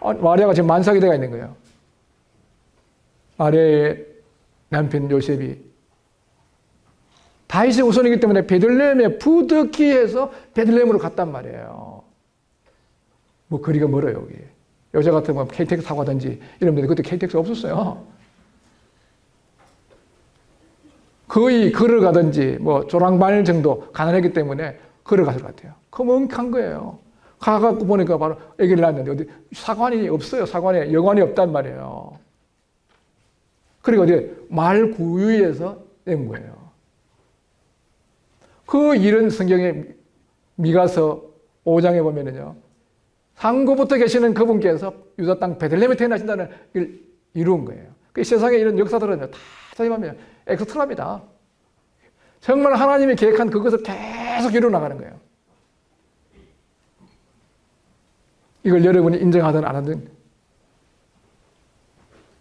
마리아가 지금 만삭이 되어 있는 거예요. 마리아의 남편 요셉이 다윗의 후손이기 때문에 베들레헴에 부득이해서 베들레헴으로 갔단 말이에요. 뭐 거리가 멀어요, 여기. 여자 같으면 KTX 타고 가든지 이러면 그때 KTX 없었어요. 거의 걸어가든지 뭐 조랑말 정도 가난했기 때문에 걸어갔을 것 같아요. 거멍한 거예요. 가갖고 보니까 바로 아기를 낳았는데 어디 사관이 없어요. 사관에 여관이 없단 말이에요. 그리고 어디 말 구유에서 낸 거예요. 그 일은 성경에 미가서 5장에 보면은요, 상고부터 계시는 그분께서 유다 땅 베들레헴에 태어나신다는 걸 이룬 거예요. 그 세상에 이런 역사들은 다 사용하면 엑스트라입니다. 정말 하나님이 계획한 그것을 계속 이루어 나가는 거예요. 이걸 여러분이 인정하든 안 하든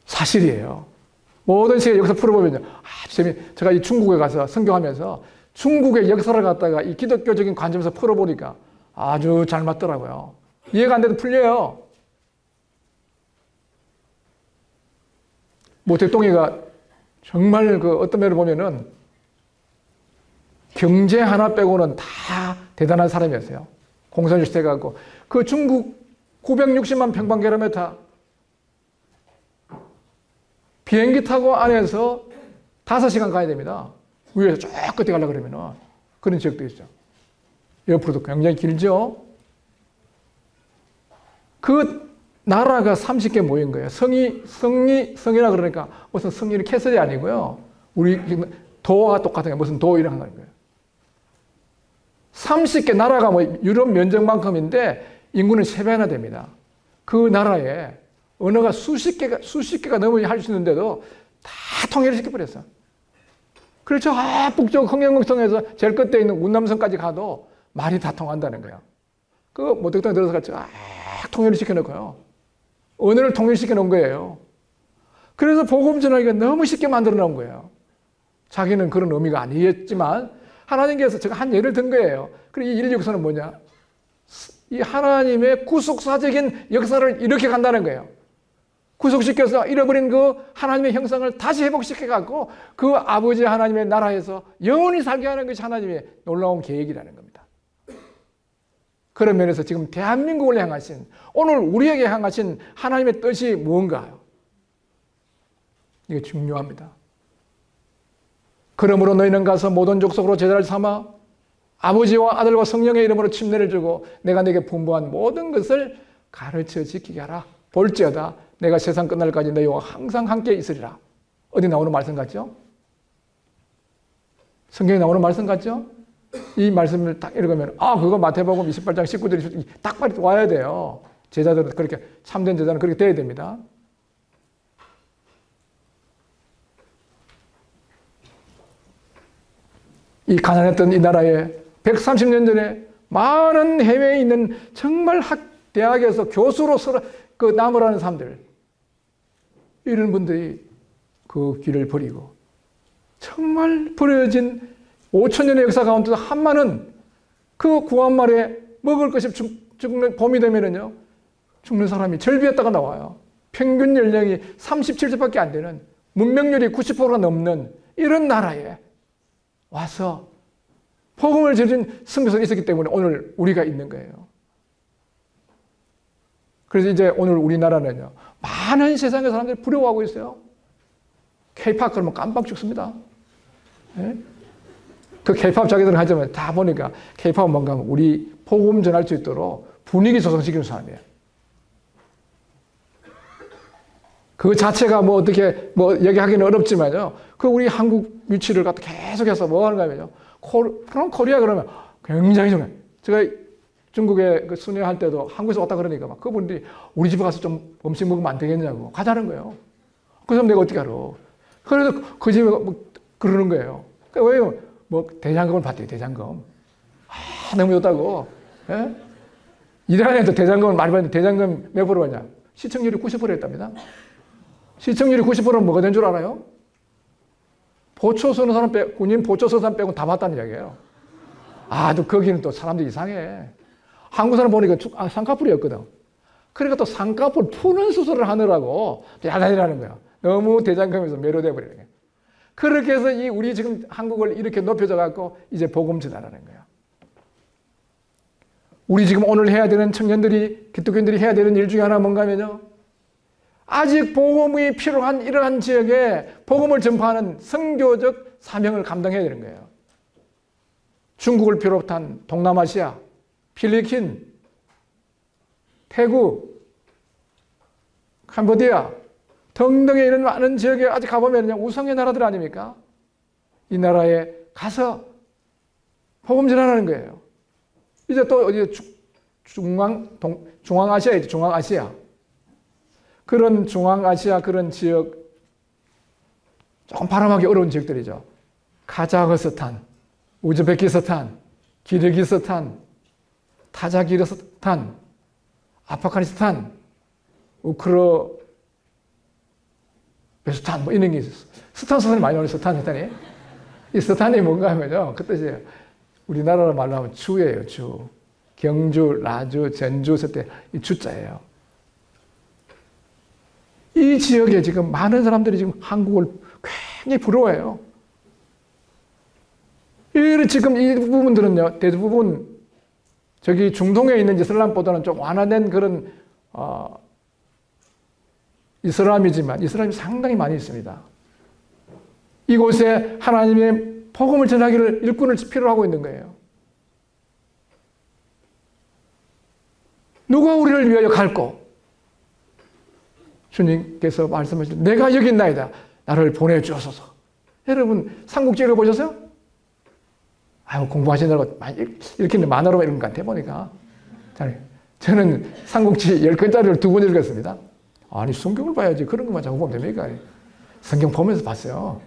사실이에요. 모든 시대 역사 풀어보면요, 제가 이 중국에 가서 성경하면서 중국의 역사를 갖다가 이 기독교적인 관점에서 풀어보니까 아주 잘 맞더라고요. 이해가 안 돼도 풀려요. 모택동이가 정말 그 어떤 면을 보면은 경제 하나 빼고는 다 대단한 사람이었어요. 공산주의 시대가 그 중국 960만 평방킬로미터 비행기 타고 안에서 5시간 가야 됩니다. 위에서 쭉 끝에 가려고 그러면은. 그런 지역도 있죠. 옆으로도 굉장히 길죠. 그 나라가 30개 모인 거예요. 성이라 그러니까 무슨 성이 캐슬이 아니고요. 우리 도와 똑같은 게 무슨 도 이런 거예요. 30개 나라가 뭐 유럽 면적만큼인데 인구는 3배나 됩니다. 그 나라에 언어가 수십 개가 넘어야 할 수 있는데도 다 통일을 시켜버렸어. 그렇죠. 북쪽 흥영성에서 제일 끝에 있는 운남성까지 가도 말이 다 통한다는 거야. 그 모택동에 들어서 같이 통일을 시켜놓고요. 언어를 통일시켜 놓은 거예요. 그래서 복음 전하기가 너무 쉽게 만들어 놓은 거예요. 자기는 그런 의미가 아니었지만 하나님께서 제가 한 예를 든 거예요. 그리고 이 인류 역사는 뭐냐? 이 하나님의 구속사적인 역사를 이렇게 간다는 거예요. 구속시켜서 잃어버린 그 하나님의 형상을 다시 회복시켜갖고 그 아버지 하나님의 나라에서 영원히 살게 하는 것이 하나님의 놀라운 계획이라는 겁니다. 그런 면에서 지금 대한민국을 향하신, 오늘 우리에게 향하신 하나님의 뜻이 무언가요? 이게 중요합니다. 그러므로 너희는 가서 모든 족속으로 제자를 삼아 아버지와 아들과 성령의 이름으로 침례를 주고 내가 네게 분부한 모든 것을 가르쳐 지키게 하라. 볼지어다 내가 세상 끝날까지 너희와 항상 함께 있으리라. 어디 나오는 말씀 같죠? 성경에 나오는 말씀 같죠? 이 말씀을 딱 읽으면 그거 마태복음 28장 19절이 딱 와야 돼요. 제자들은 그렇게, 참된 제자는 그렇게 돼야 됩니다. 이 가난했던 이 나라에 130년 전에 많은 해외에 있는 정말 대학에서 교수로서 그 남으라는 사람들, 이런 분들이 그 길을 버리고 정말 버려진 5,000년의 역사 가운데서 한많은 그 구한말에 먹을 것이 죽는 봄이 되면은요, 죽는 사람이 절비했다가 나와요. 평균 연령이 37세밖에 안 되는, 문명률이 90%가 넘는 이런 나라에 와서 복음을 전진 선교사가 있었기 때문에 오늘 우리가 있는 거예요. 그래서 이제 오늘 우리나라는요, 많은 세상의 사람들이 부러워하고 있어요. K-팝 그러면 깜빡 죽습니다. 네? 그 K-팝 자기들은 하지만 다 보니까 K-팝은 뭔가 우리 복음 전할 수 있도록 분위기 조성시키는 사람이에요. 그 자체가 뭐 어떻게 얘기하기는 어렵지만요. 그 우리 한국 위치를 갖다 계속해서 뭐 하는가 하면요. 그럼 코리아 그러면 굉장히 좋아요. 제가 중국에 그 순회할 때도 한국에서 왔다 그러니까 막 그분들이 우리 집에 가서 좀 음식 먹으면 안 되겠냐고 가자는 거예요. 그래서 내가 어떻게 알아. 그래서 그 집에 그러는 거예요. 왜요? 대장금을 받대요, 대장금. 너무 좋다고. 예? 이란에도 대장금을 많이 받는데 대장금 몇 프로 받냐? 시청률이 90%였답니다. 시청률이 90%는 뭐가 된 줄 알아요? 보초 서는 사람 군인 보초 서는 사람 빼고 다 받다는 이야기예요. 또 거기는 또 사람들이 이상해. 한국 사람 보니까 쌍꺼풀이었거든. 그러니까 또 쌍꺼풀 푸는 수술을 하느라고 야단이라는 거야. 너무 대장금에서 매료돼 버리는 거야. 그렇게 해서 우리 지금 한국을 이렇게 높여져 갖고 이제 복음 전하라는 거야. 우리 지금 오늘 해야 되는 청년들이, 기독교인들이 해야 되는 일 중에 하나 뭔가 하면요. 아직 복음이 필요한 이러한 지역에 복음을 전파하는 선교적 사명을 감당해야 되는 거예요. 중국을 비롯한 동남아시아, 필리핀, 태국, 캄보디아 등등의 이런 많은 지역에 아직 가보면 우상의 나라들 아닙니까? 이 나라에 가서 복음 전하는 거예요. 이제 또 어디 중앙아시아에 중앙아시아. 그런 중앙아시아 그런 지역, 조금 발음하기 어려운 지역들이죠. 카자흐스탄, 우즈베키스탄, 기르기스탄, 타자키스탄, 아프가니스탄, 우크르베스탄 이런 게 있었어. 스탄이 많이 나오는 스탄이. 이 스탄이 뭔가 하면요. 그 뜻이 우리나라 말로 하면 주예요, 주. 경주, 라주, 전주, 서때 이 주자예요. 이 지역에 지금 많은 사람들이 지금 한국을 굉장히 부러워해요. 지금 이 부분들은요, 대부분 저기 중동에 있는 이슬람보다는 좀 완화된 그런, 이슬람이지만 이슬람이 상당히 많이 있습니다. 이곳에 하나님의 복음을 전하기를 일꾼을 필요로 하고 있는 거예요. 누가 우리를 위하여 갈고? 주님께서 말씀하시죠. 내가 여기 있나이다. 나를 보내주옵소서. 여러분 삼국지 읽어보셨어요? 아유, 공부하시느라고 이렇게 만화로만 읽은 것 같아 보니까. 저는 삼국지 10권짜리를 2번 읽었습니다. 아니 성경을 봐야지 그런 것만 자꾸 보면 됩니까? 성경 보면서 봤어요.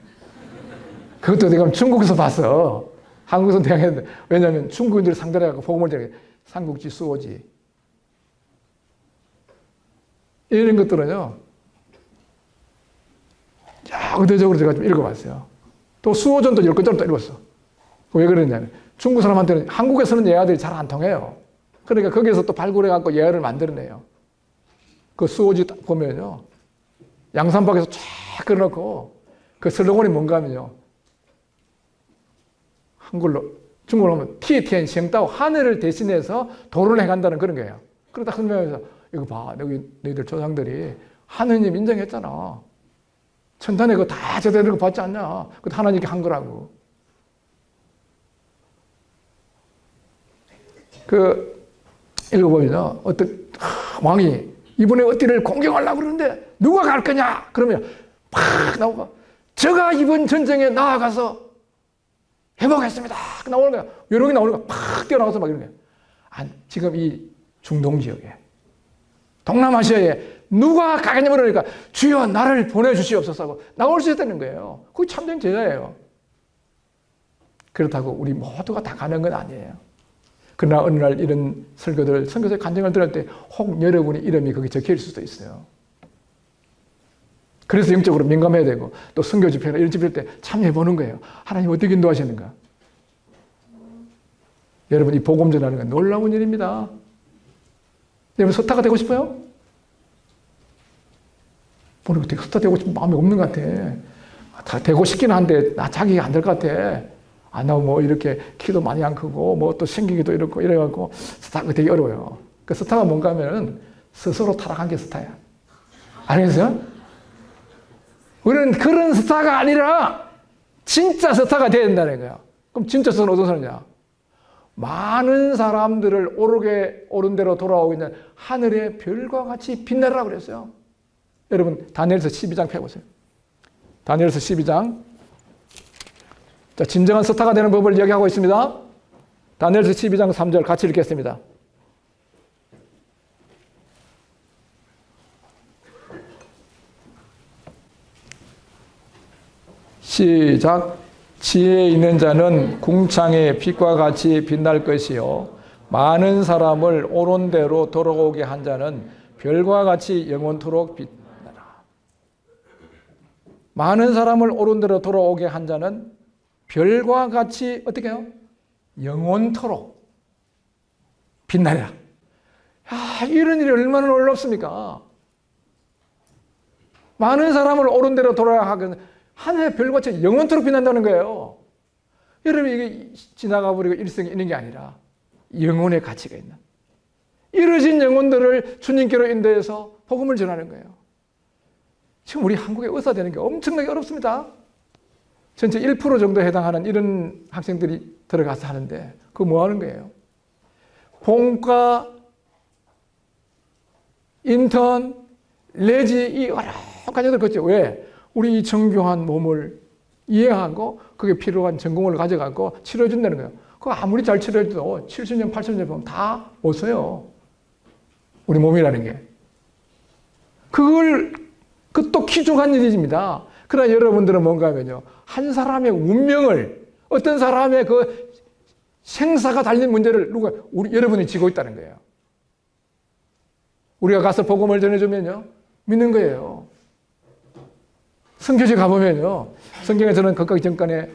그것도 내가 중국에서 봤어. 한국에서 대학했는데 왜냐하면 중국인들 상대로 해서 복음을 전해 삼국지 수호지 이런 것들은요 의도적으로 제가 좀 읽어봤어요. 또 수호전도 10권짜리 또 읽었어. 왜 그러냐면 중국 사람한테는 한국에서는 예화들이 잘 안 통해요. 그러니까 거기에서 또 발굴해갖고 예화를 만들어내요. 그 수호지 보면요 양산박에서 쫙 그려놓고 그 슬로건이 뭔가 하면요 한글로 중국어로 하면 티티엔 셴따오 하늘을 대신해서 도를 행한다는 그런 거예요. 그러다 설명해서 이거 봐 여기 너희들 조상들이 하느님 인정했잖아. 천단에 그거 다 제대로 거 받지 않냐. 그것도 하나님께 한 거라고. 그 읽어보면요 어떤 왕이 이번에 어디를 공격하려고 그러는데 누가 갈 거냐? 그러면 팍 나오고 제가 이번 전쟁에 나아가서 해보겠습니다. 나오는 거야. 여러 개 나오는 거야. 팍 뛰어나와서 막 이런 거야. 지금 이 중동 지역에 동남아시아에 누가 가겠냐 그러니까 주여 나를 보내주시옵소서 하고 나올 수 있다는 거예요. 그게 참된 제자예요. 그렇다고 우리 모두가 다 가는 건 아니에요. 그러나 어느 날 이런 설교들, 선교사의 간증을 들을 때 혹 여러분의 이름이 거기 적혀있을 수도 있어요. 그래서 영적으로 민감해야 되고 또 선교 집회나 이런 집회 때 참여해보는 거예요. 하나님 어떻게 인도하시는가? 여러분 이 복음 전하는 건 놀라운 일입니다. 여러분 스타가 되고 싶어요? 모르고 되게 스타 되고 싶은 마음이 없는 것 같아. 다 되고 싶긴 한데 나 자기가 안 될 것 같아. 나 뭐 이렇게 키도 많이 안 크고 뭐 또 생기기도 이렇고 이래갖고 스타가 되게 어려워요. 그 스타가 뭔가 하면은 스스로 타락한 게 스타야. 알겠어요? 우리는 그런 스타가 아니라 진짜 스타가 돼야 된다는 거야. 그럼 진짜 스타는 어떤 사람이냐? 많은 사람들을 옳은 대로 돌아오고 있는 하늘의 별과 같이 빛나라고 그랬어요. 여러분 다니엘서 12장 펴보세요. 다니엘서 12장. 자, 진정한 스타가 되는 법을 이야기하고 있습니다. 다니엘서 12장 3절 같이 읽겠습니다. 시작. 지혜 있는 자는 궁창의 빛과 같이 빛날 것이요 많은 사람을 옳은 대로 돌아오게 한 자는 별과 같이 영원토록 빛나라. 많은 사람을 옳은 대로 돌아오게 한 자는 별과 같이 어떻게 해요? 영원토록 빛나리라. 야, 이런 일이 얼마나 놀랍습니까? 많은 사람을 옳은 대로 돌아가게 하늘의 별같이 영원토록 빛난다는 거예요. 여러분 이게 지나가 버리고 일생에 있는 게 아니라 영혼의 가치가 있는 이루어진 영혼들을 주님께로 인도해서 복음을 전하는 거예요. 지금 우리 한국에 의사 되는 게 엄청나게 어렵습니다. 전체 1% 정도에 해당하는 이런 학생들이 들어가서 하는데 그거 뭐 하는 거예요? 본과, 인턴, 레지 이 여러 과정들 거죠. 왜? 우리 이 정교한 몸을 이해하고 그게 필요한 전공을 가져가고 치료해준다는 거예요. 그거 아무리 잘 치료해도 70년, 80년 보면 다 못 써요. 우리 몸이라는 게. 그것도 귀중한 일입니다. 그러나 여러분들은 뭔가 하면요. 한 사람의 운명을, 어떤 사람의 그 생사가 달린 문제를 여러분이 지고 있다는 거예요. 우리가 가서 복음을 전해주면요. 믿는 거예요. 성교지 가보면요. 성경에서는 극각 정권에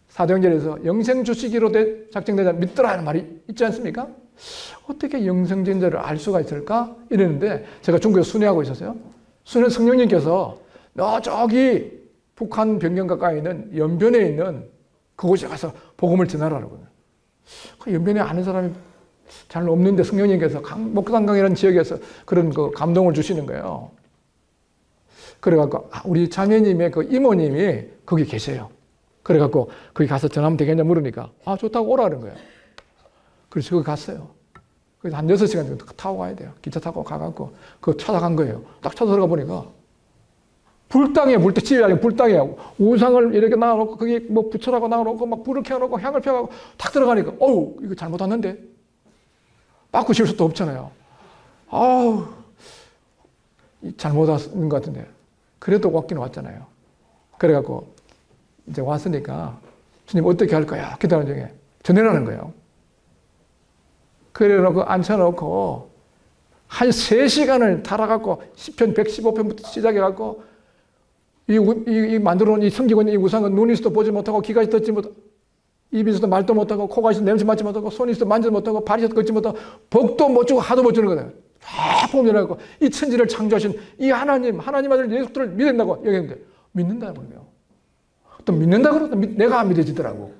사도행전에서 영생 주시기로 작정되자 믿더라 하는 말이 있지 않습니까? 어떻게 영생전자를 알 수가 있을까? 이랬는데 제가 중국에서 순회하고 있었어요. 순회 성령님께서 너 저기 북한 변경 가까이 있는 연변에 있는 그곳에 가서 복음을 전하라고. 그 연변에 아는 사람이 잘 없는데 성령님께서 목산강이라는 지역에서 그런 그 감동을 주시는 거예요. 그래갖고 우리 자매님의 그 이모님이 거기 계세요. 그래갖고 거기 가서 전화하면 되겠냐 물으니까 좋다고 오라는 거예요. 그래서 거기 갔어요. 그래서 한 6시간 정도 타고 가야 돼요. 기차 타고 가갖고 그거 찾아간 거예요. 딱 찾아 들어가 보니까 불당이에요. 집이 아니고 불당이에요. 우상을 이렇게 놔놓고 거기 뭐 붙여라고 놔놓고 막 불을 켜놓고 향을 펴갖고 딱 들어가니까 이거 잘못 왔는데 바꾸실 수도 없잖아요. 잘못 왔는 것 같은데 그래도 왔긴 왔잖아요. 그래갖고 이제 왔으니까 주님 어떻게 할 거야? 기다리는 중에 전해라는 거예요. 그래놓고 앉혀놓고 한 3시간을 달아갖고 시편 115편부터 시작해갖고 이 만들어 놓은 이 섬기고 있는 이 우상은 눈이 있어도 보지 못하고 귀가 있어도 듣지 못하고 입이 있어도 말도 못하고 코가 있어도 냄새 맡지 못하고 손이 있어도 만지도 못하고 발이 있어도 걷지 못하고 복도 못 주고 하도 못 주는 거예요. 쫙 보면 이 천지를 창조하신 이 하나님 아들 예수 그리스도를 믿는다고 여기는데 믿는다는 거예요. 또 믿는다 그러다 내가 안 믿어지더라고.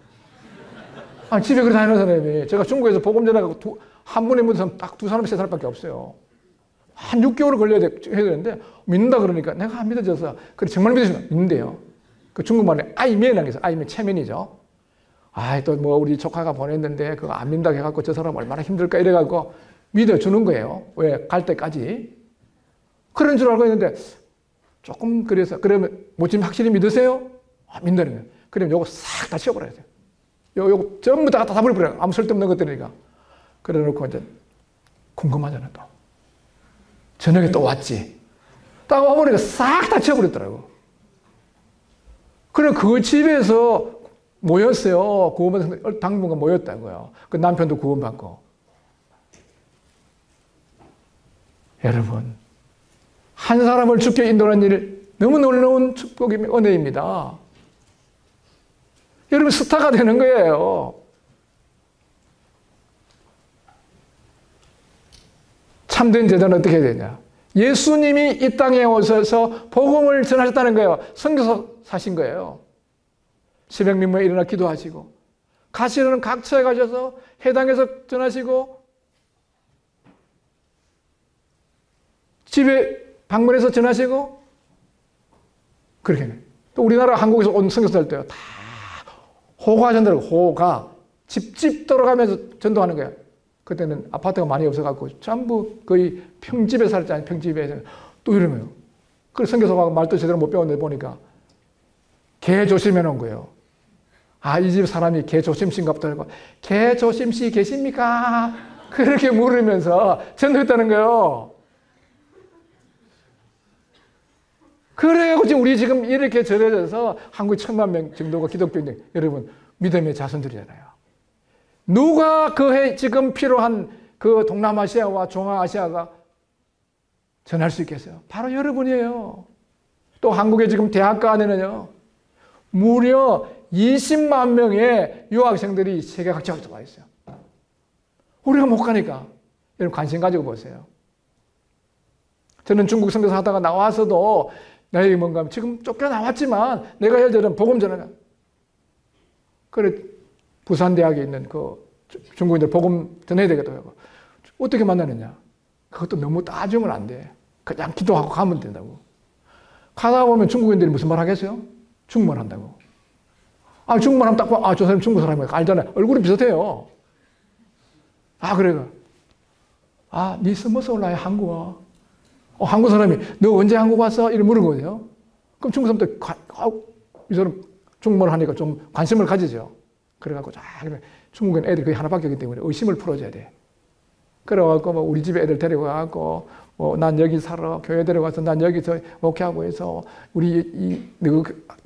집에 그렇게 다니는 사람이 제가 중국에서 복음 전하고 한 분에 묻은 사람 딱 2사람, 3사람밖에 없어요. 한 6개월을 걸려야 해야 되는데 믿는다 그러니까 내가 안 믿어져서 그래 정말 믿는데요. 그 중국말에 아이면이라는 게 있어요. 아이면 체면이죠. 또 뭐 우리 조카가 보냈는데 그거 안 믿는다고 해갖고 저 사람 얼마나 힘들까 이래갖고 믿어주는 거예요. 왜? 갈 때까지. 그런 줄 알고 있는데 조금 그래서 그러면 뭐 지금 확실히 믿으세요? 믿는다는 거예요. 그러면 요거 싹 다 치워버려야 돼요. 요거 전부 다 버려요. 아무 쓸데없는 것들이니까. 그래 놓고 이제 궁금하잖아 또. 저녁에 또 왔지. 딱 와보니까 싹 다 치워버렸더라고. 그래 그 집에서 모였어요. 구원받은 당분간 모였다고요. 그 남편도 구원받고. 여러분, 한 사람을 죽게 인도하는 일 너무 놀라운 축복이 은혜입니다. 여러분 스타가 되는 거예요. 참된 제자는 어떻게 해야 되냐? 예수님이 이 땅에 오셔서 복음을 전하셨다는 거예요. 선교사 사신 거예요. 새벽 민모에 일어나 기도하시고 가시는 각처에 가셔서 해당에서 전하시고 집에 방문해서 전하시고 그렇게 또 우리나라 한국에서 온 선교사들 때요 다 호가 전도를 호가 집집 돌아가면서 전도하는 거예요. 그때는 아파트가 많이 없어갖고 전부 거의 평집에 살았잖아요. 평집에 또 이러면 그래서 선교사가 말도 제대로 못 배웠는데 보니까 개 조심해 놓은 거예요. 이 집 사람이 개 조심씨인갑다 하고 개 조심씨 계십니까? 그렇게 물으면서 전도했다는 거예요. 그래가지고 지금 우리 지금 이렇게 전해져서 한국 1000만 명 정도가 기독교인데 여러분 믿음의 자손들이잖아요. 누가 그해 지금 필요한 그 동남아시아와 중앙아시아가 전할 수 있겠어요? 바로 여러분이에요. 또 한국의 지금 대학가 안에는요 무려 20만 명의 유학생들이 세계 각지에서 와 있어요. 우리가 못 가니까 여러분 관심 가지고 보세요. 저는 중국 선교사 하다가 나와서도 나에게 뭔가 지금 쫓겨나왔지만 내가 해야 되는 복음 전하는 그래 부산대학에 있는 그 중국인들 복음 전해야 되겠다고 어떻게 만나느냐 그것도 너무 따지면 안 돼. 그냥 기도하고 가면 된다고. 가다 보면 중국인들이 무슨 말 하겠어요? 중국말 한다고. 중국말 하면 딱 봐. 저 사람 중국 사람이야. 알잖아요. 얼굴이 비슷해요. 그래가. 니 스머스 올라야 한국어. 한국 사람이 너 언제 한국 왔어? 이렇게 물어보거든요. 그럼 중국 사람들 이 사람 중국말 하니까 좀 관심을 가지죠. 그래갖고 중국은 애들이 거의 하나밖에 없기 때문에 의심을 풀어줘야 돼. 그래갖고 뭐 우리 집에 애들 데리고 가고 난 여기 살아 교회 데려가서 난 여기서 목회하고 해서 우리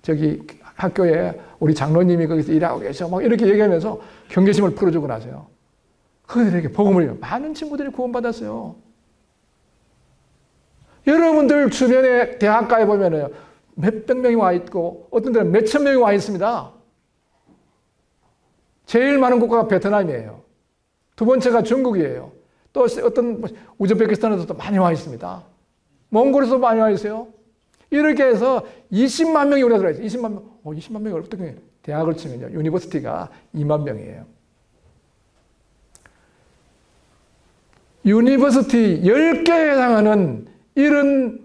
저기 학교에 우리 장로님이 거기서 일하고 계셔 막 이렇게 얘기하면서 경계심을 풀어주고 나서요. 그들에게 복음을 많은 친구들이 구원받았어요. 여러분들 주변에 대학가에 보면은 몇백 명이 와 있고 어떤 데는 몇천 명이 와 있습니다. 제일 많은 국가가 베트남이에요. 두 번째가 중국이에요. 또 어떤 우즈베키스탄에서도 많이 와 있습니다. 몽골에서도 많이 와 있어요. 이렇게 해서 20만 명이 우리나라 들어있어요. 20만 명. 20만 명이 어떻게 대학을 치면요. 유니버시티가 2만 명이에요. 유니버시티 10개에 해당하는 이런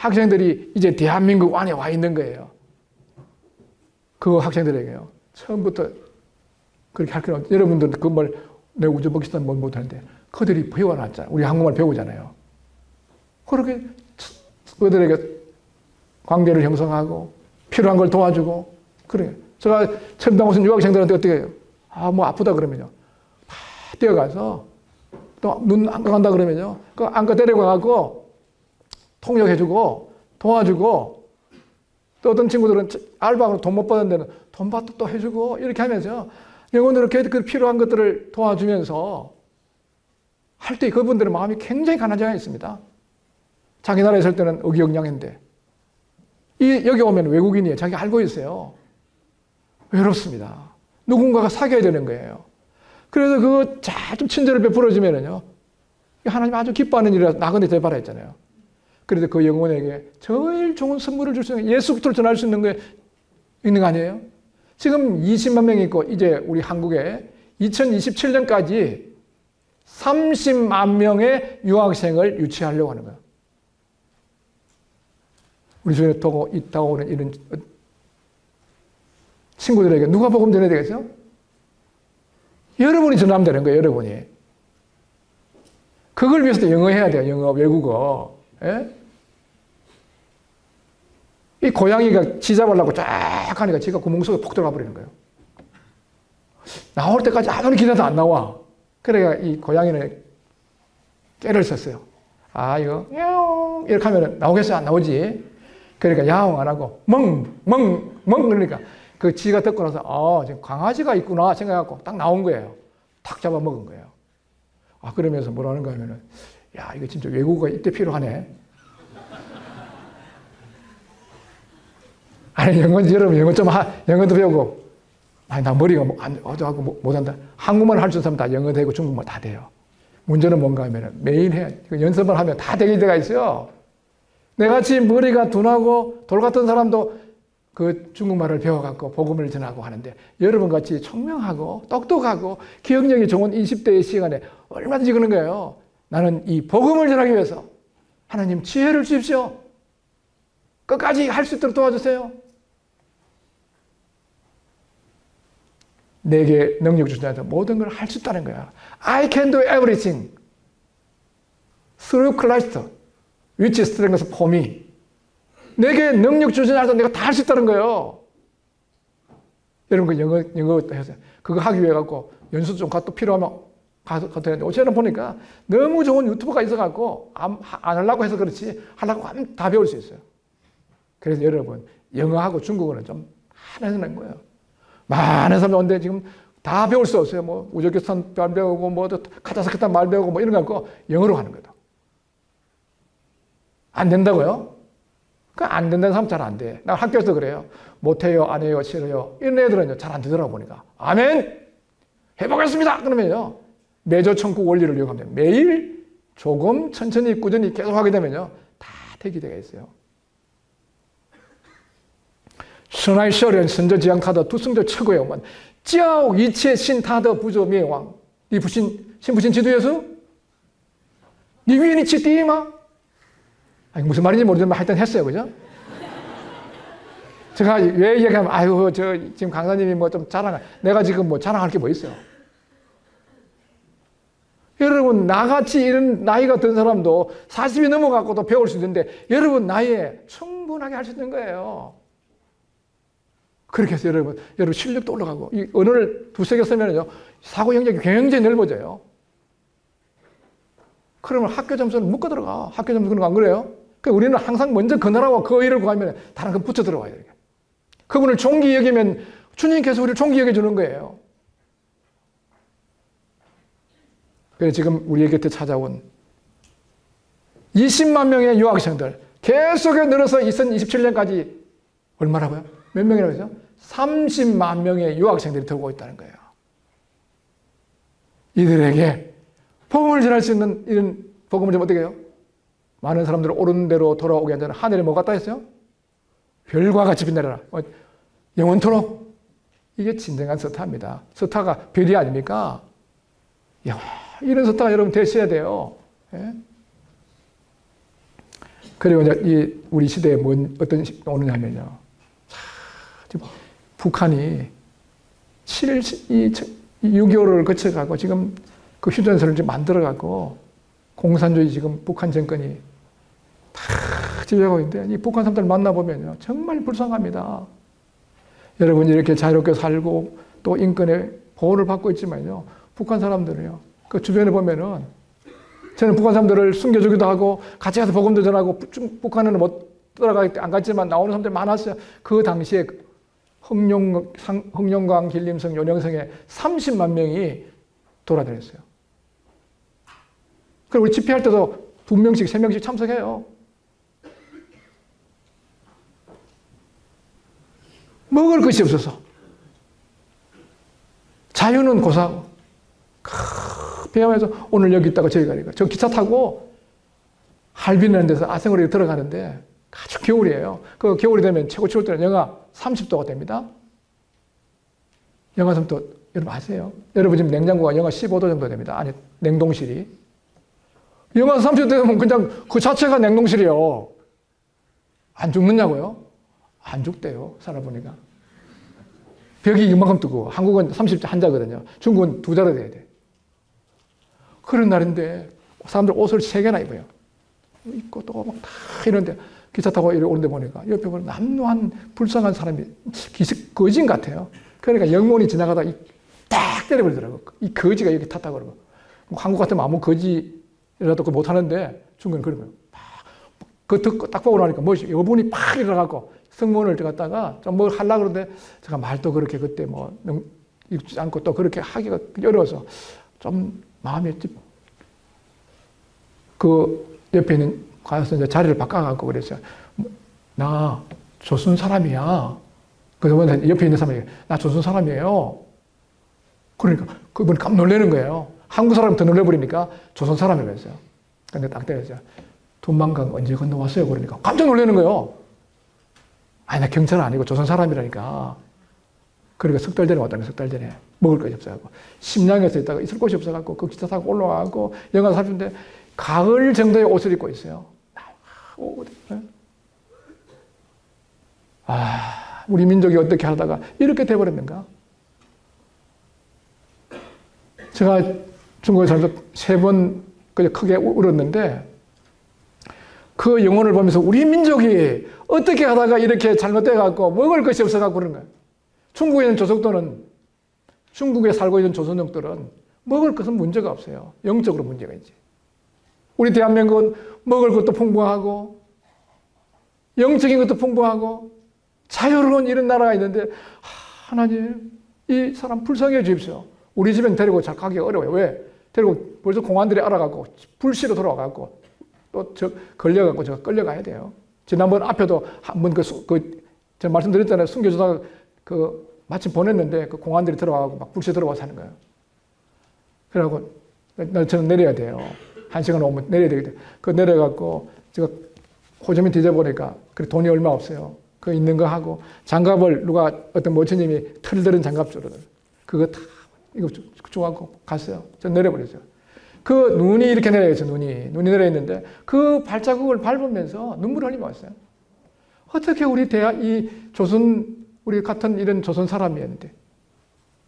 학생들이 이제 대한민국 안에 와 있는 거예요. 그 학생들에게요. 처음부터 그렇게 할 거는 여러분들은 그 말 내가 우즈베키스탄 뭘 못하는데 그들이 배워놨잖아요. 우리 한국말 배우잖아요. 그렇게 그들에게 관계를 형성하고 필요한 걸 도와주고 그래. 제가 첨단 무슨 유학생들한테 어떻게 해요? 뭐 아프다 그러면요. 막 뛰어가서 또 눈 안과 간다 그러면요. 그 안과 데리고 가고 통역해주고 도와주고 또 어떤 친구들은 알바로 돈 못 버는 데는 돈 받도 또 해주고 이렇게 하면서 영혼으로 그 필요한 것들을 도와주면서 할 때 그분들의 마음이 굉장히 가난하게 있습니다. 자기 나라에 있을 때는 의기영양인데 여기 오면 외국인이에요. 자기가 알고 있어요. 외롭습니다. 누군가가 사귀어야 되는 거예요. 그래서 그거 잘 좀 친절을 베풀어주면은요. 하나님 아주 기뻐하는 일이라 나그네 되바라 했잖아요. 그래서 그 영혼에게 제일 좋은 선물을 줄 수 있는 예수 그리스도를 전할 수 있는 게 있는 거 아니에요? 지금 20만 명이 있고 이제 우리 한국에 2027년까지 30만 명의 유학생을 유치하려고 하는 거예요. 우리 주변에 있다고 오는 이런 친구들에게 누가 복음 전해야 되겠어요? 여러분이 전하면 되는 거예요, 여러분이. 그걸 위해서도 영어 해야 돼요, 영어, 외국어. 예? 이 고양이가 쥐 잡으려고 쫙 하니까 쥐가 구멍 속에 폭 들어가 버리는 거예요. 나올 때까지 아무리 기다려도 안 나와. 그래야 이 고양이는 깨를 썼어요. 이거, 야옹, 이렇게 하면 나오겠어요? 안 나오지? 그러니까 야옹 안 하고, 멍, 그러니까 그 쥐가 듣고 나서, 지금 강아지가 있구나 생각해갖고 딱 나온 거예요. 탁 잡아먹은 거예요. 그러면서 뭐라는 거 하면은, 야, 이거 진짜 외국어가 이때 필요하네. 아니, 여러분, 영어도 배우고. 나 머리가 어쩌고 못한다. 한국말 할 수 있는 사람 다 영어 되고 중국말 다 돼요. 문제는 뭔가 하면 매일 연습을 하면 다 되게 때가 있어요. 내같이 머리가 둔하고 돌 같은 사람도 그 중국말을 배워갖고 복음을 전하고 하는데 여러분 같이 총명하고 똑똑하고 기억력이 좋은 20대의 시간에 얼마든지 그런 거예요. 나는 이 복음을 전하기 위해서 하나님 지혜를 주십시오. 끝까지 할 수 있도록 도와주세요. 내게 능력 주셔서 모든 걸 할 수 있다는 거야. I can do everything through Christ, which strengthens for me. 내게 능력 주셔서 내가 다 할 수 있다는 거예요. 여러분 그 영어 해서 그거 하기 위해 갖고 연수 좀 또 필요하면 가도 되는데 어제는 보니까 너무 좋은 유튜브가 있어갖고 안 하려고 해서 그렇지 하려고 하면 다 배울 수 있어요. 그래서 여러분 영어하고 중국어는 좀 하는 거예요. 많은 사람이 오는데 지금 다 배울 수 없어요. 뭐 우즈베키스탄 말 배우고 뭐 카자흐스탄 말 배우고 뭐 이런 거 갖고 영어로 하는 거다. 안 된다고요? 그 안 된다는 사람 잘 안 돼. 나 학교에서 그래요. 못해요, 안 해요, 싫어요. 이런 애들은 잘 안 되더라고 보니까. 아멘. 해보겠습니다. 그러면요 매조 천국 원리를 이용하면 매일 조금 천천히 꾸준히 계속 하게 되면요 다 되게 되어 있어요. 生来孝人神着将他的独生者赐给我们叫一切信他的不至灭亡你不信信不信基督耶稣你愿意起第一吗 무슨 말인지 모르지만 하여튼 했어요. 그죠? 제가 왜 얘기하면 아유 저 지금 강사님이 뭐 좀 내가 지금 뭐 자랑할 게 뭐 있어요. 여러분 나같이 이런 나이가 든 사람도 40이 넘어갖고도 배울 수 있는데 여러분 나이에 충분하게 할 수 있는 거예요. 그렇게 해서 여러분 실력도 올라가고, 이 언어를 두세 개 쓰면요, 사고 영역이 굉장히 넓어져요. 그러면 학교 점수는 묶어 들어가. 학교 점수 그런 거 안 그래요? 그러니까 우리는 항상 먼저 그 나라와 그 의를 구하면 다른 거 붙여 들어와야 돼요. 그분을 존귀 여기면 주님께서 우리를 존귀 여겨주는 거예요. 그래서 지금 우리 곁에 찾아온 20만 명의 유학생들, 계속해 늘어서 2027년까지 얼마라고요? 몇 명이라고 했죠? 30만 명의 유학생들이 들어오고 있다는 거예요. 이들에게 복음을 전할 수 있는 이런 복음을 좀 어떻게 해요? 많은 사람들을 옳은 대로 돌아오게 한다는 하늘에 뭐 갖다 했어요? 별과 같이 빛나라. 영원토록. 이게 진정한 스타입니다. 스타가 별이 아닙니까? 이런 스타가 여러분 되셔야 돼요. 예? 그리고 이제 이 우리 시대에 어떤 오느냐면요. 지금 북한이 6.25를 거쳐가고 지금 그 휴전선을 지금 만들어가고 공산주의 지금 북한 정권이 다 지배하고 있는데 이 북한 사람들 만나보면요. 정말 불쌍합니다. 여러분 이렇게 자유롭게 살고 또 인권의 보호를 받고 있지만요. 북한 사람들은요. 그 주변에 보면은 저는 북한 사람들을 숨겨주기도 하고 같이 가서 복음도 전하고 북한에는 못 들어가기 안 갔지만 나오는 사람들이 많았어요. 그 당시에 흑룡강, 길림성, 요령성에 30만 명이 돌아다녔어요. 그리고 우리 집회할 때도 2명씩, 3명씩 참석해요. 먹을 것이 없어서. 자유는 고사하고. 배움에서 오늘 여기 있다가 저기 가니까. 저 기차 타고 할빈이라는 데서 아생으로 들어가는데 아주 겨울이에요. 그 겨울이 되면 최고 추울 때는 영하 30도가 됩니다. 영하 30도, 여러분 아세요? 여러분 지금 냉장고가 영하 15도 정도 됩니다. 아니, 냉동실이. 영하 30도 되면 그냥 그 자체가 냉동실이에요. 안 죽느냐고요? 안 죽대요. 살아보니까. 벽이 이만큼 뜨고 한국은 30자 한자거든요. 중국은 2자로 돼야 돼. 그런 날인데 사람들 옷을 3개나 입어요. 입고 또 막 다 이런데 기차 타고 이렇게 오는데 보니까 옆에 보면 남루한 불쌍한 사람이 거진 같아요. 그러니까 영문이 지나가다 딱 때려버리더라고. 이 거지가 이렇게 탔다고 그러고. 한국 같으면 아무 거지라도 못하는데 중국은 그러면 그 듣고 딱 보고 나니까 뭐지? 여분이 팍 일어나갖고 성문을 들어갔다가 좀 뭘 하려고 그러는데 제가 말도 그렇게 그때 뭐 읽지 않고 또 그렇게 하기가 어려워서 좀 마음이 그 옆에 있는 가서 이제 자리를 바꿔갖고 그랬어요. 나 조선 사람이야. 그러면 옆에 있는 사람이 나 조선 사람이에요. 그러니까 그분이 깜 놀라는 거예요. 한국 사람 더 놀래버리니까 조선 사람이라고 했어요. 근데 딱 때렸어요. 두만강 언제 건너왔어요? 그러니까 깜짝 놀라는 거예요. 아니, 나 경찰은 아니고 조선 사람이라니까. 그러니까 석 달 전에 왔다는 석 달 전에. 먹을 것이 없어갖고. 심양에서 있다가 있을 곳이 없어갖고 그 기차 타고 올라와갖고 영하 30도인데 가을 정도의 옷을 입고 있어요. 아, 우리 민족이 어떻게 하다가 이렇게 돼버렸는가? 제가 중국에 살면서 3번 크게 울었는데 그 영혼을 보면서 우리 민족이 어떻게 하다가 이렇게 잘못돼갖고 먹을 것이 없어갖고 그런 거예요. 중국에 있는 조석도는 중국에 살고 있는 조선족들은 먹을 것은 문제가 없어요. 영적으로 문제가 있지. 우리 대한민국은 먹을 것도 풍부하고 영적인 것도 풍부하고 자유로운 이런 나라가 있는데 하나님 이 사람 불쌍해 주십시오. 우리 집엔 데리고 잘 가기가 어려워요. 왜? 데리고 벌써 공안들이 알아가고 불시로 돌아와갖고 또 걸려갖고 제가 끌려가야 돼요. 지난번 앞에도 한번 제가 말씀드렸잖아요. 순교조사 마침 보냈는데 그 공안들이 들어와갖고 막 불시 들어와서 하는 거예요. 그래갖고 저는 내려야 돼요. 1시간 오면 내려야 되거든요. 내려갖고 제가 호점이 뒤져보니까 돈이 얼마 없어요. 그 있는 거 하고 장갑을 누가 어떤 모처님이 털들은 장갑 주거든. 그거 다 이거 줘갖고 갔어요. 전 내려버렸어요. 그 눈이 이렇게 내려있어요. 눈이 내려있는데 그 발자국을 밟으면서 눈물을 흘리며 왔어요. 어떻게 우리 우리 같은 이런 조선 사람이었는데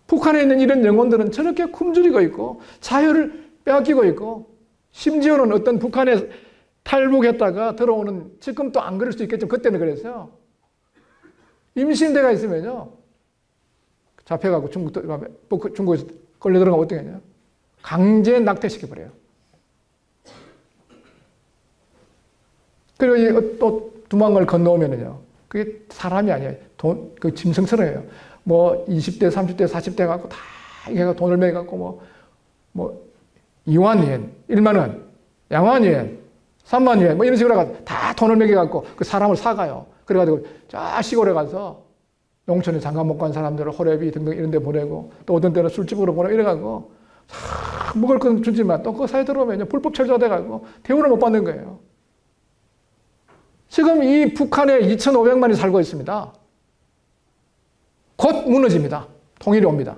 북한에 있는 이런 영혼들은 저렇게 굶주리고 있고 자유를 빼앗기고 있고 심지어는 어떤 북한에 탈북했다가 들어오는 지금 또 안 그럴 수 있겠지만 그때는 그랬어요. 임신대가 있으면요 잡혀가고 중국에서 걸려 들어가면 어떻게 하냐 강제 낙태시켜버려요. 그리고 또 두만강을 건너오면은요 그게 사람이 아니에요. 그 짐승처럼요. 뭐 20대, 30대, 40대 갖고 다 얘가 돈을 매갖고 뭐 2만 원, 1만 원, 양만 원, 3만 원, 뭐 이런 식으로 해가지고 다 돈을 매겨갖고 그 사람을 사가요. 그래가지고 저 시골에 가서 농촌에 장가 못 간 사람들을 호래비 등등 이런 데 보내고 또 어떤 때는 술집으로 보내고 이래가지고 먹을 건 주지만 또 그 사이에 들어오면 불법 철저가 돼가지고 대우를 못 받는 거예요. 지금 이 북한에 2,500만이 살고 있습니다. 곧 무너집니다. 통일이 옵니다.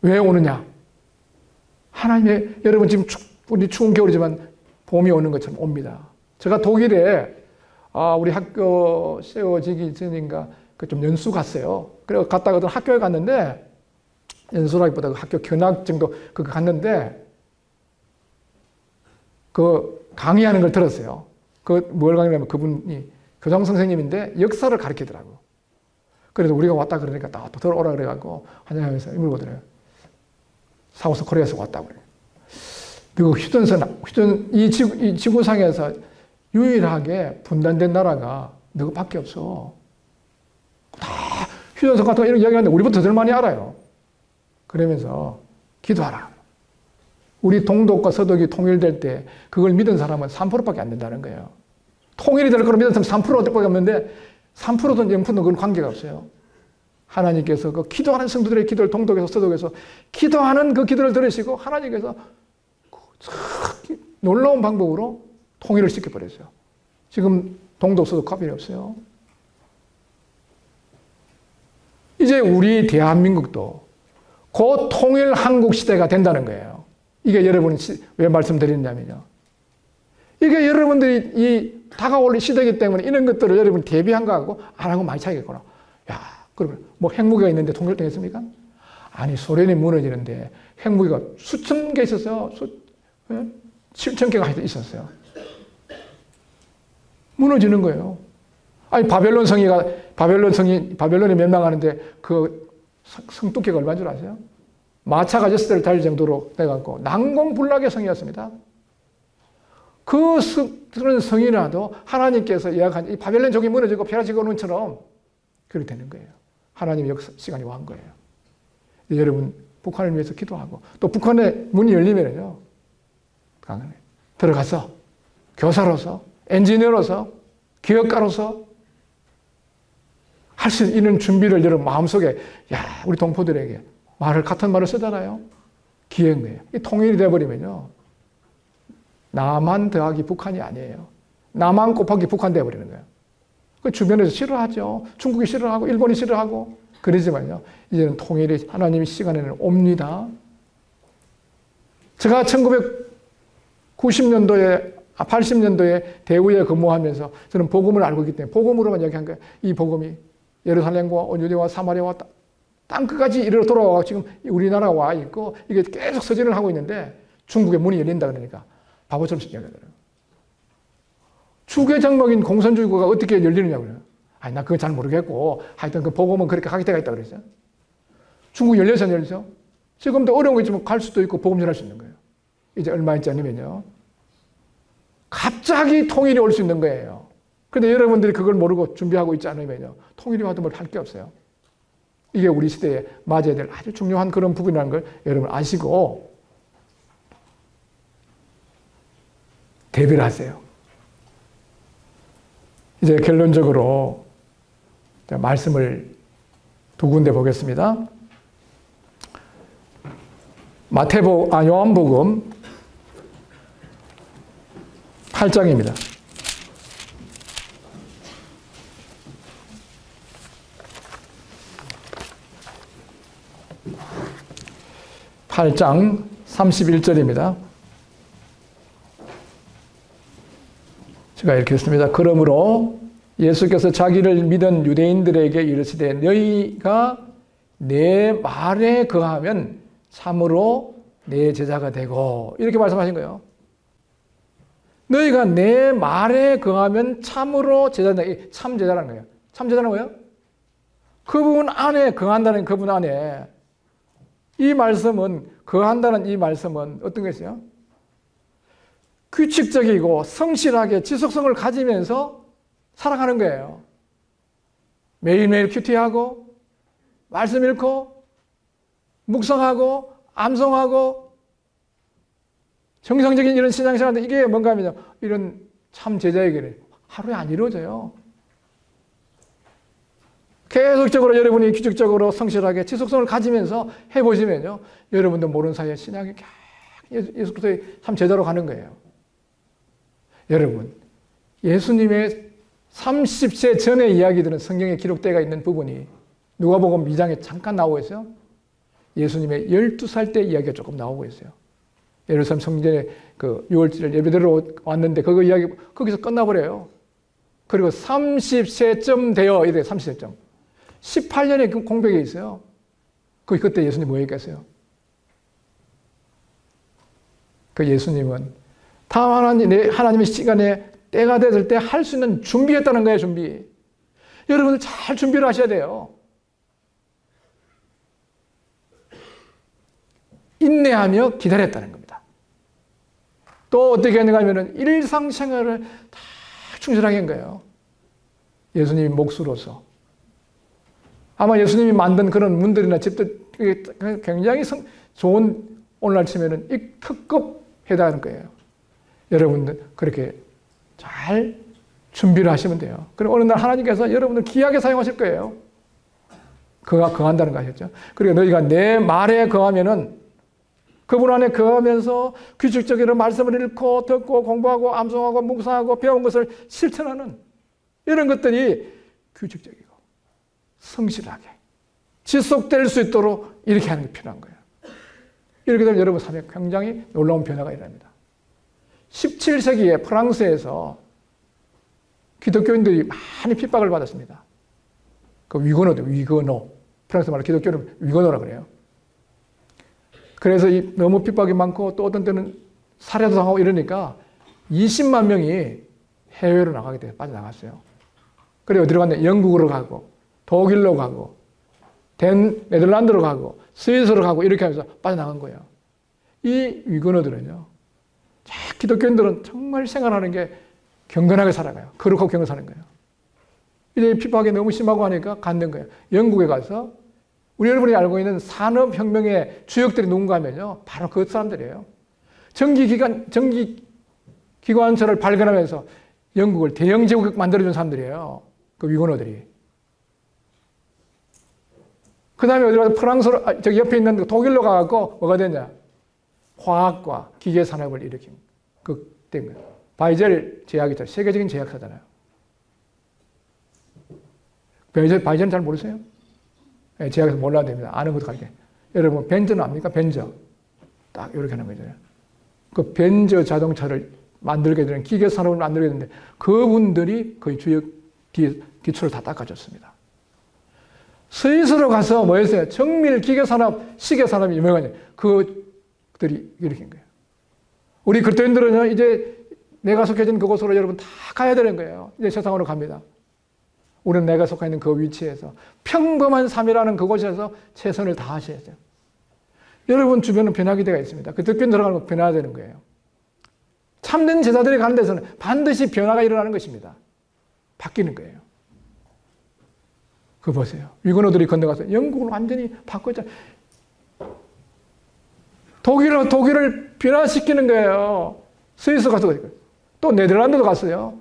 왜 오느냐? 하나님의, 여러분 지금 우리 추운 겨울이지만 봄이 오는 것처럼 옵니다. 제가 독일에 우리 학교 세워지기 전인가 그 좀 연수 갔어요. 그래서 갔다가 어떤 학교에 갔는데 연수라기보다 그 학교 견학 정도 그거 갔는데 그 강의하는 걸 들었어요. 그 뭘 강의하면 그분이 교장 선생님인데 역사를 가르치더라고요. 그래서 우리가 왔다 그러니까 또 들어오라 그래가지고 환영하면서 이물고 들어요. 사우스 코리아에서 왔다고 그래요. 그 이 지구상에서 유일하게 분단된 나라가 너밖에 없어. 다 휴전선 같은 거 이런 이야기 하는데 우리보다 더 많이 알아요. 그러면서 기도하라. 우리 동독과 서독이 통일될 때 그걸 믿은 사람은 3%밖에 안 된다는 거예요. 통일이 될 거로 믿은 사람 3%밖에 없는데 3%든 0%든 그건 관계가 없어요. 하나님께서 그 기도하는 성도들의 기도를 동독에서 서독에서 기도하는 그 기도를 들으시고 하나님께서 놀라운 방법으로 통일을 시켜버렸어요. 지금 동독 서독 가별이 없어요. 이제 우리 대한민국도 곧 통일 한국 시대가 된다는 거예요. 이게 여러분이 왜 말씀드리냐면요. 이게 여러분들이 이 다가올 시대이기 때문에 이런 것들을 여러분이 대비한 거하고 안 하고 많이 차이겠구나. 야, 그러면 뭐 핵무기가 있는데 통일되겠습니까? 아니, 소련이 무너지는데 핵무기가 수천 개 있었어요. 7천 개가 있었어요. 무너지는 거예요. 아니, 바벨론이 멸망하는데 그 성두께가 얼마인 줄 아세요? 마차가 6대를 달릴 정도로 돼갖고 난공불락의 성이었습니다. 그런 성이라도 하나님께서 예약한 이 바벨론 종이 무너지고 페르시아 원처럼 그렇게 되는 거예요. 하나님의 시간이 왔는 거예요. 여러분, 북한을 위해서 기도하고 또 북한의 문이 열리면요, 들어가서 교사로서, 엔지니어로서, 기업가로서 할 수 있는 준비를 여러분 마음속에, 우리 동포들에게 같은 말을 쓰잖아요. 기회인 거예요. 이 통일이 되어버리면요, 남한 더하기 북한이 아니에요. 남한 곱하기 북한 되어버리는 거예요. 그 주변에서 싫어하죠. 중국이 싫어하고 일본이 싫어하고 그러지만요, 이제는 통일이 하나님의 시간에는 옵니다. 제가 1990년도에 80년도에 대우에 근무하면서 저는 복음을 알고 있기 때문에 복음으로만 얘기한 거예요. 이 복음이 예루살렘과 온유대와 사마리아와 땅끝까지 이르러 돌아와 지금 우리나라에 와 있고 이게 계속 서진을 하고 있는데 중국의 문이 열린다 그러니까 바보처럼 얘기하더라고요. 주계장막인 공산주의가 어떻게 열리느냐고요. 아니, 나 그건 잘 모르겠고 하여튼 그 복음은 그렇게 가게 때가 있다 그랬어요. 중국 열려서 안 열려서 지금도 어려운 거 있지만 갈 수도 있고 복음 전할 수 있는 거예요. 이제 얼마 있지 않으면요, 갑자기 통일이 올 수 있는 거예요. 그런데 여러분들이 그걸 모르고 준비하고 있지 않으면요, 통일이 와도 뭘 할 게 없어요. 이게 우리 시대에 맞아야 될 아주 중요한 그런 부분이라는 걸 여러분 아시고 대비를 하세요. 이제 결론적으로 말씀을 두 군데 보겠습니다. 요한복음 8장입니다. 8장 31절입니다. 제가 이렇게 했습니다. 그러므로 예수께서 자기를 믿은 유대인들에게 이르시되 너희가 내 말에 거하면 참으로 내 제자가 되고, 이렇게 말씀하신 거예요. 너희가 내 말에 거하면 참으로 제자다. 참 제자라는 거예요. 참 제자는 뭐예요? 그분 안에 거한다는, 그분 안에. 이 말씀은, 거한다는 이 말씀은 어떤 것이요? 규칙적이고 성실하게 지속성을 가지면서 살아가는 거예요. 매일매일 큐티하고 말씀 읽고 묵상하고 암송하고 정상적인 이런 신앙생활인데 이게 뭔가 하면요, 이런 참 제자에게는 하루에 안 이루어져요. 계속적으로 여러분이 규칙적으로 성실하게 지속성을 가지면서 해보시면요, 여러분도 모르는 사이에 신앙이 예수 그리스도의 참 제자로 가는 거예요. 여러분, 예수님의 30세 전의 이야기들은 성경에 기록되어 있는 부분이 누가복음 2장에 잠깐 나오고 있어요. 예수님의 12살 때 이야기가 조금 나오고 있어요. 예루살렘 성전에 그 6월절 예배드리러 왔는데 그거 이야기 거기서 끝나버려요. 그리고 30세쯤 되어 이래 30세쯤 18년의 공백이 있어요. 그때 예수님 뭐 했겠어요? 그 예수님은 다음 하나님의 시간에 때가 됐을 때 할 수 있는 준비했다는 거예요. 준비. 여러분들 잘 준비를 하셔야 돼요. 인내하며 기다렸다는 겁니다. 또 어떻게 했는가 하면 일상생활을 다 충실하게 한 거예요. 예수님이 목수로서. 아마 예수님이 만든 그런 문들이나 집들 굉장히 좋은, 오늘날 치면은 이 특급 해당하는 거예요. 여러분들 그렇게 잘 준비를 하시면 돼요. 그리고 어느 날 하나님께서 여러분들 귀하게 사용하실 거예요. 그가 거한다는 거 아셨죠? 그리고 너희가 내 말에 거하면은 그분 안에 거하면서 규칙적으로 말씀을 읽고 듣고 공부하고 암송하고 묵상하고 배운 것을 실천하는 이런 것들이 규칙적이고 성실하게 지속될 수 있도록 이렇게 하는 게 필요한 거예요. 이렇게 되면 여러분 삶에 굉장히 놀라운 변화가 일어납니다. 17세기에 프랑스에서 기독교인들이 많이 핍박을 받았습니다. 그 위건어도 위건어. 프랑스 말로 기독교는 위건어라고 그래요. 그래서 너무 핍박이 많고 또 어떤 때는 살해도 당하고 이러니까 20만 명이 해외로 나가게 돼서 빠져나갔어요. 그리고 어디로 갔냐? 영국으로 가고 독일로 가고 네덜란드로 가고 스위스로 가고 이렇게 하면서 빠져나간 거예요. 이 위건어들은요. 기독교인들은 정말 생활하는 게 경건하게 살아가요. 거룩하고 경건하게 사는 거예요. 이제 핍박이 너무 심하고 하니까 갔는 거예요. 영국에 가서 우리 여러분이 알고 있는 산업혁명의 주역들이 누군가 하면요. 바로 그 사람들이에요. 전기기관차를 발견하면서 영국을 대영 제국 만들어준 사람들이에요. 그 위건어들이. 그 다음에 어디로 가서 프랑스로, 저기 옆에 있는 독일로 가갖고 뭐가 됐냐. 화학과 기계산업을 일으킨, 된 거예요. 바이젤 제약이죠. 세계적인 제약사잖아요. 바이젤은 잘 모르세요? 네, 제약에서 몰라야 됩니다. 아는 것도 가르쳐. 여러분, 벤저는 압니까? 벤저. 딱 이렇게 하는 거죠. 그 벤저 자동차를 만들게 되는 기계산업을 만들게 되는데 그분들이 거의 주요 기초를 다 닦아줬습니다. 스위스로 가서 뭐 했어요? 정밀 기계산업, 시계산업이 유명하냐. 그들이 일으킨 거예요. 우리 그리스도인들은요, 이제 내가 속해진 그곳으로 여러분 다 가야 되는 거예요. 이제 세상으로 갑니다. 우리는 내가 속해 있는 그 위치에서 평범한 삶이라는 그곳에서 최선을 다하셔야 돼요. 여러분 주변은 변화기대가 있습니다. 그 듣기 들어가는 거 변화가 되는 거예요. 참된 제자들이 가는 데서는 반드시 변화가 일어나는 것입니다. 바뀌는 거예요. 그거 보세요. 위건어들이 건너가서 영국을 완전히 바꿨잖아요. 독일을 변화시키는 거예요. 스위스 가서 또 네덜란드도 갔어요.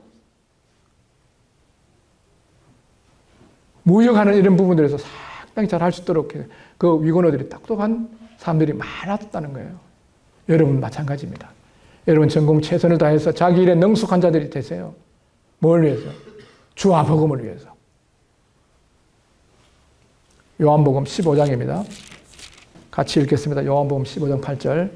무역하는 이런 부분들에서 상당히 잘 할 수 있도록 그 위건어들이 똑똑한 사람들이 많았다는 거예요. 여러분 마찬가지입니다. 여러분 전공 최선을 다해서 자기 일에 능숙한 자들이 되세요. 뭘 위해서? 주와 복음을 위해서. 요한복음 15장입니다. 같이 읽겠습니다. 요한복음 15장 8절.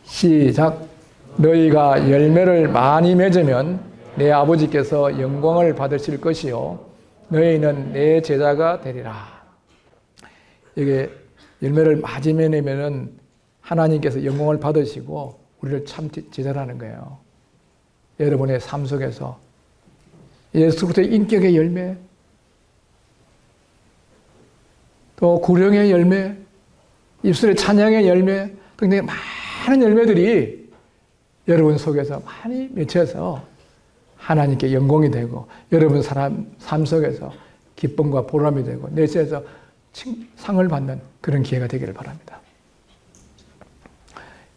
시작. 너희가 열매를 많이 맺으면 내 아버지께서 영광을 받으실 것이요 너희는 내 제자가 되리라. 이게 열매를 많이 맺으면 하나님께서 영광을 받으시고 우리를 참 제자라는 거예요. 여러분의 삶 속에서 예수 그리스도의 인격의 열매, 또 구령의 열매, 입술의 찬양의 열매 등등의 많은 열매들이 여러분 속에서 많이 맺혀서 하나님께 영광이 되고 여러분 삶 속에서 기쁨과 보람이 되고 내세에서 상을 받는 그런 기회가 되기를 바랍니다.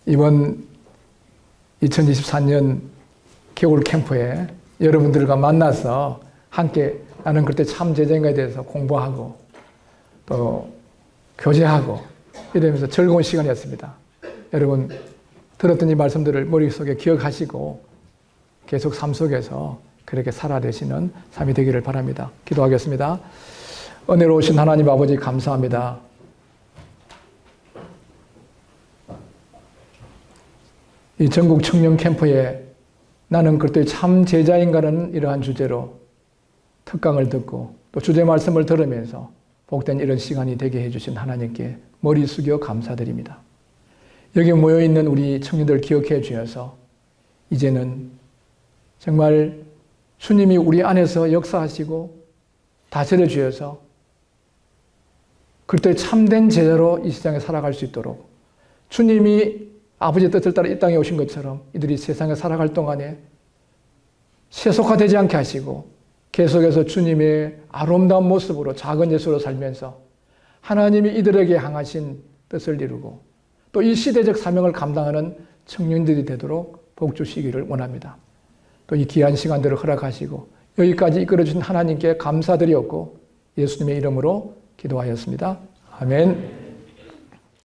이번 2024년 겨울 캠프에 여러분들과 만나서 함께 나는 그때 참 제자인가에 대해서 공부하고 또 교제하고 이러면서 즐거운 시간이었습니다. 여러분 들었던 이 말씀들을 머릿속에 기억하시고 계속 삶 속에서 그렇게 살아내시는 삶이 되기를 바랍니다. 기도하겠습니다. 은혜로우신 하나님 아버지 감사합니다. 이 전국 청년 캠프에 나는 그때 참 제자인가라는 이러한 주제로 특강을 듣고 또 주제 말씀을 들으면서 복된 이런 시간이 되게 해주신 하나님께 머리 숙여 감사드립니다. 여기 모여있는 우리 청년들 기억해 주셔서 이제는 정말 주님이 우리 안에서 역사하시고 다스려 주셔서 그때 참된 제자로 이 세상에 살아갈 수 있도록 주님이 아버지의 뜻을 따라 이 땅에 오신 것처럼 이들이 세상에 살아갈 동안에 세속화되지 않게 하시고 계속해서 주님의 아름다운 모습으로 작은 예수로 살면서 하나님이 이들에게 향하신 뜻을 이루고 또 이 시대적 사명을 감당하는 청년들이 되도록 복 주시기를 원합니다. 또 이 귀한 시간들을 허락하시고 여기까지 이끌어주신 하나님께 감사드리었고 예수님의 이름으로 기도하였습니다. 아멘.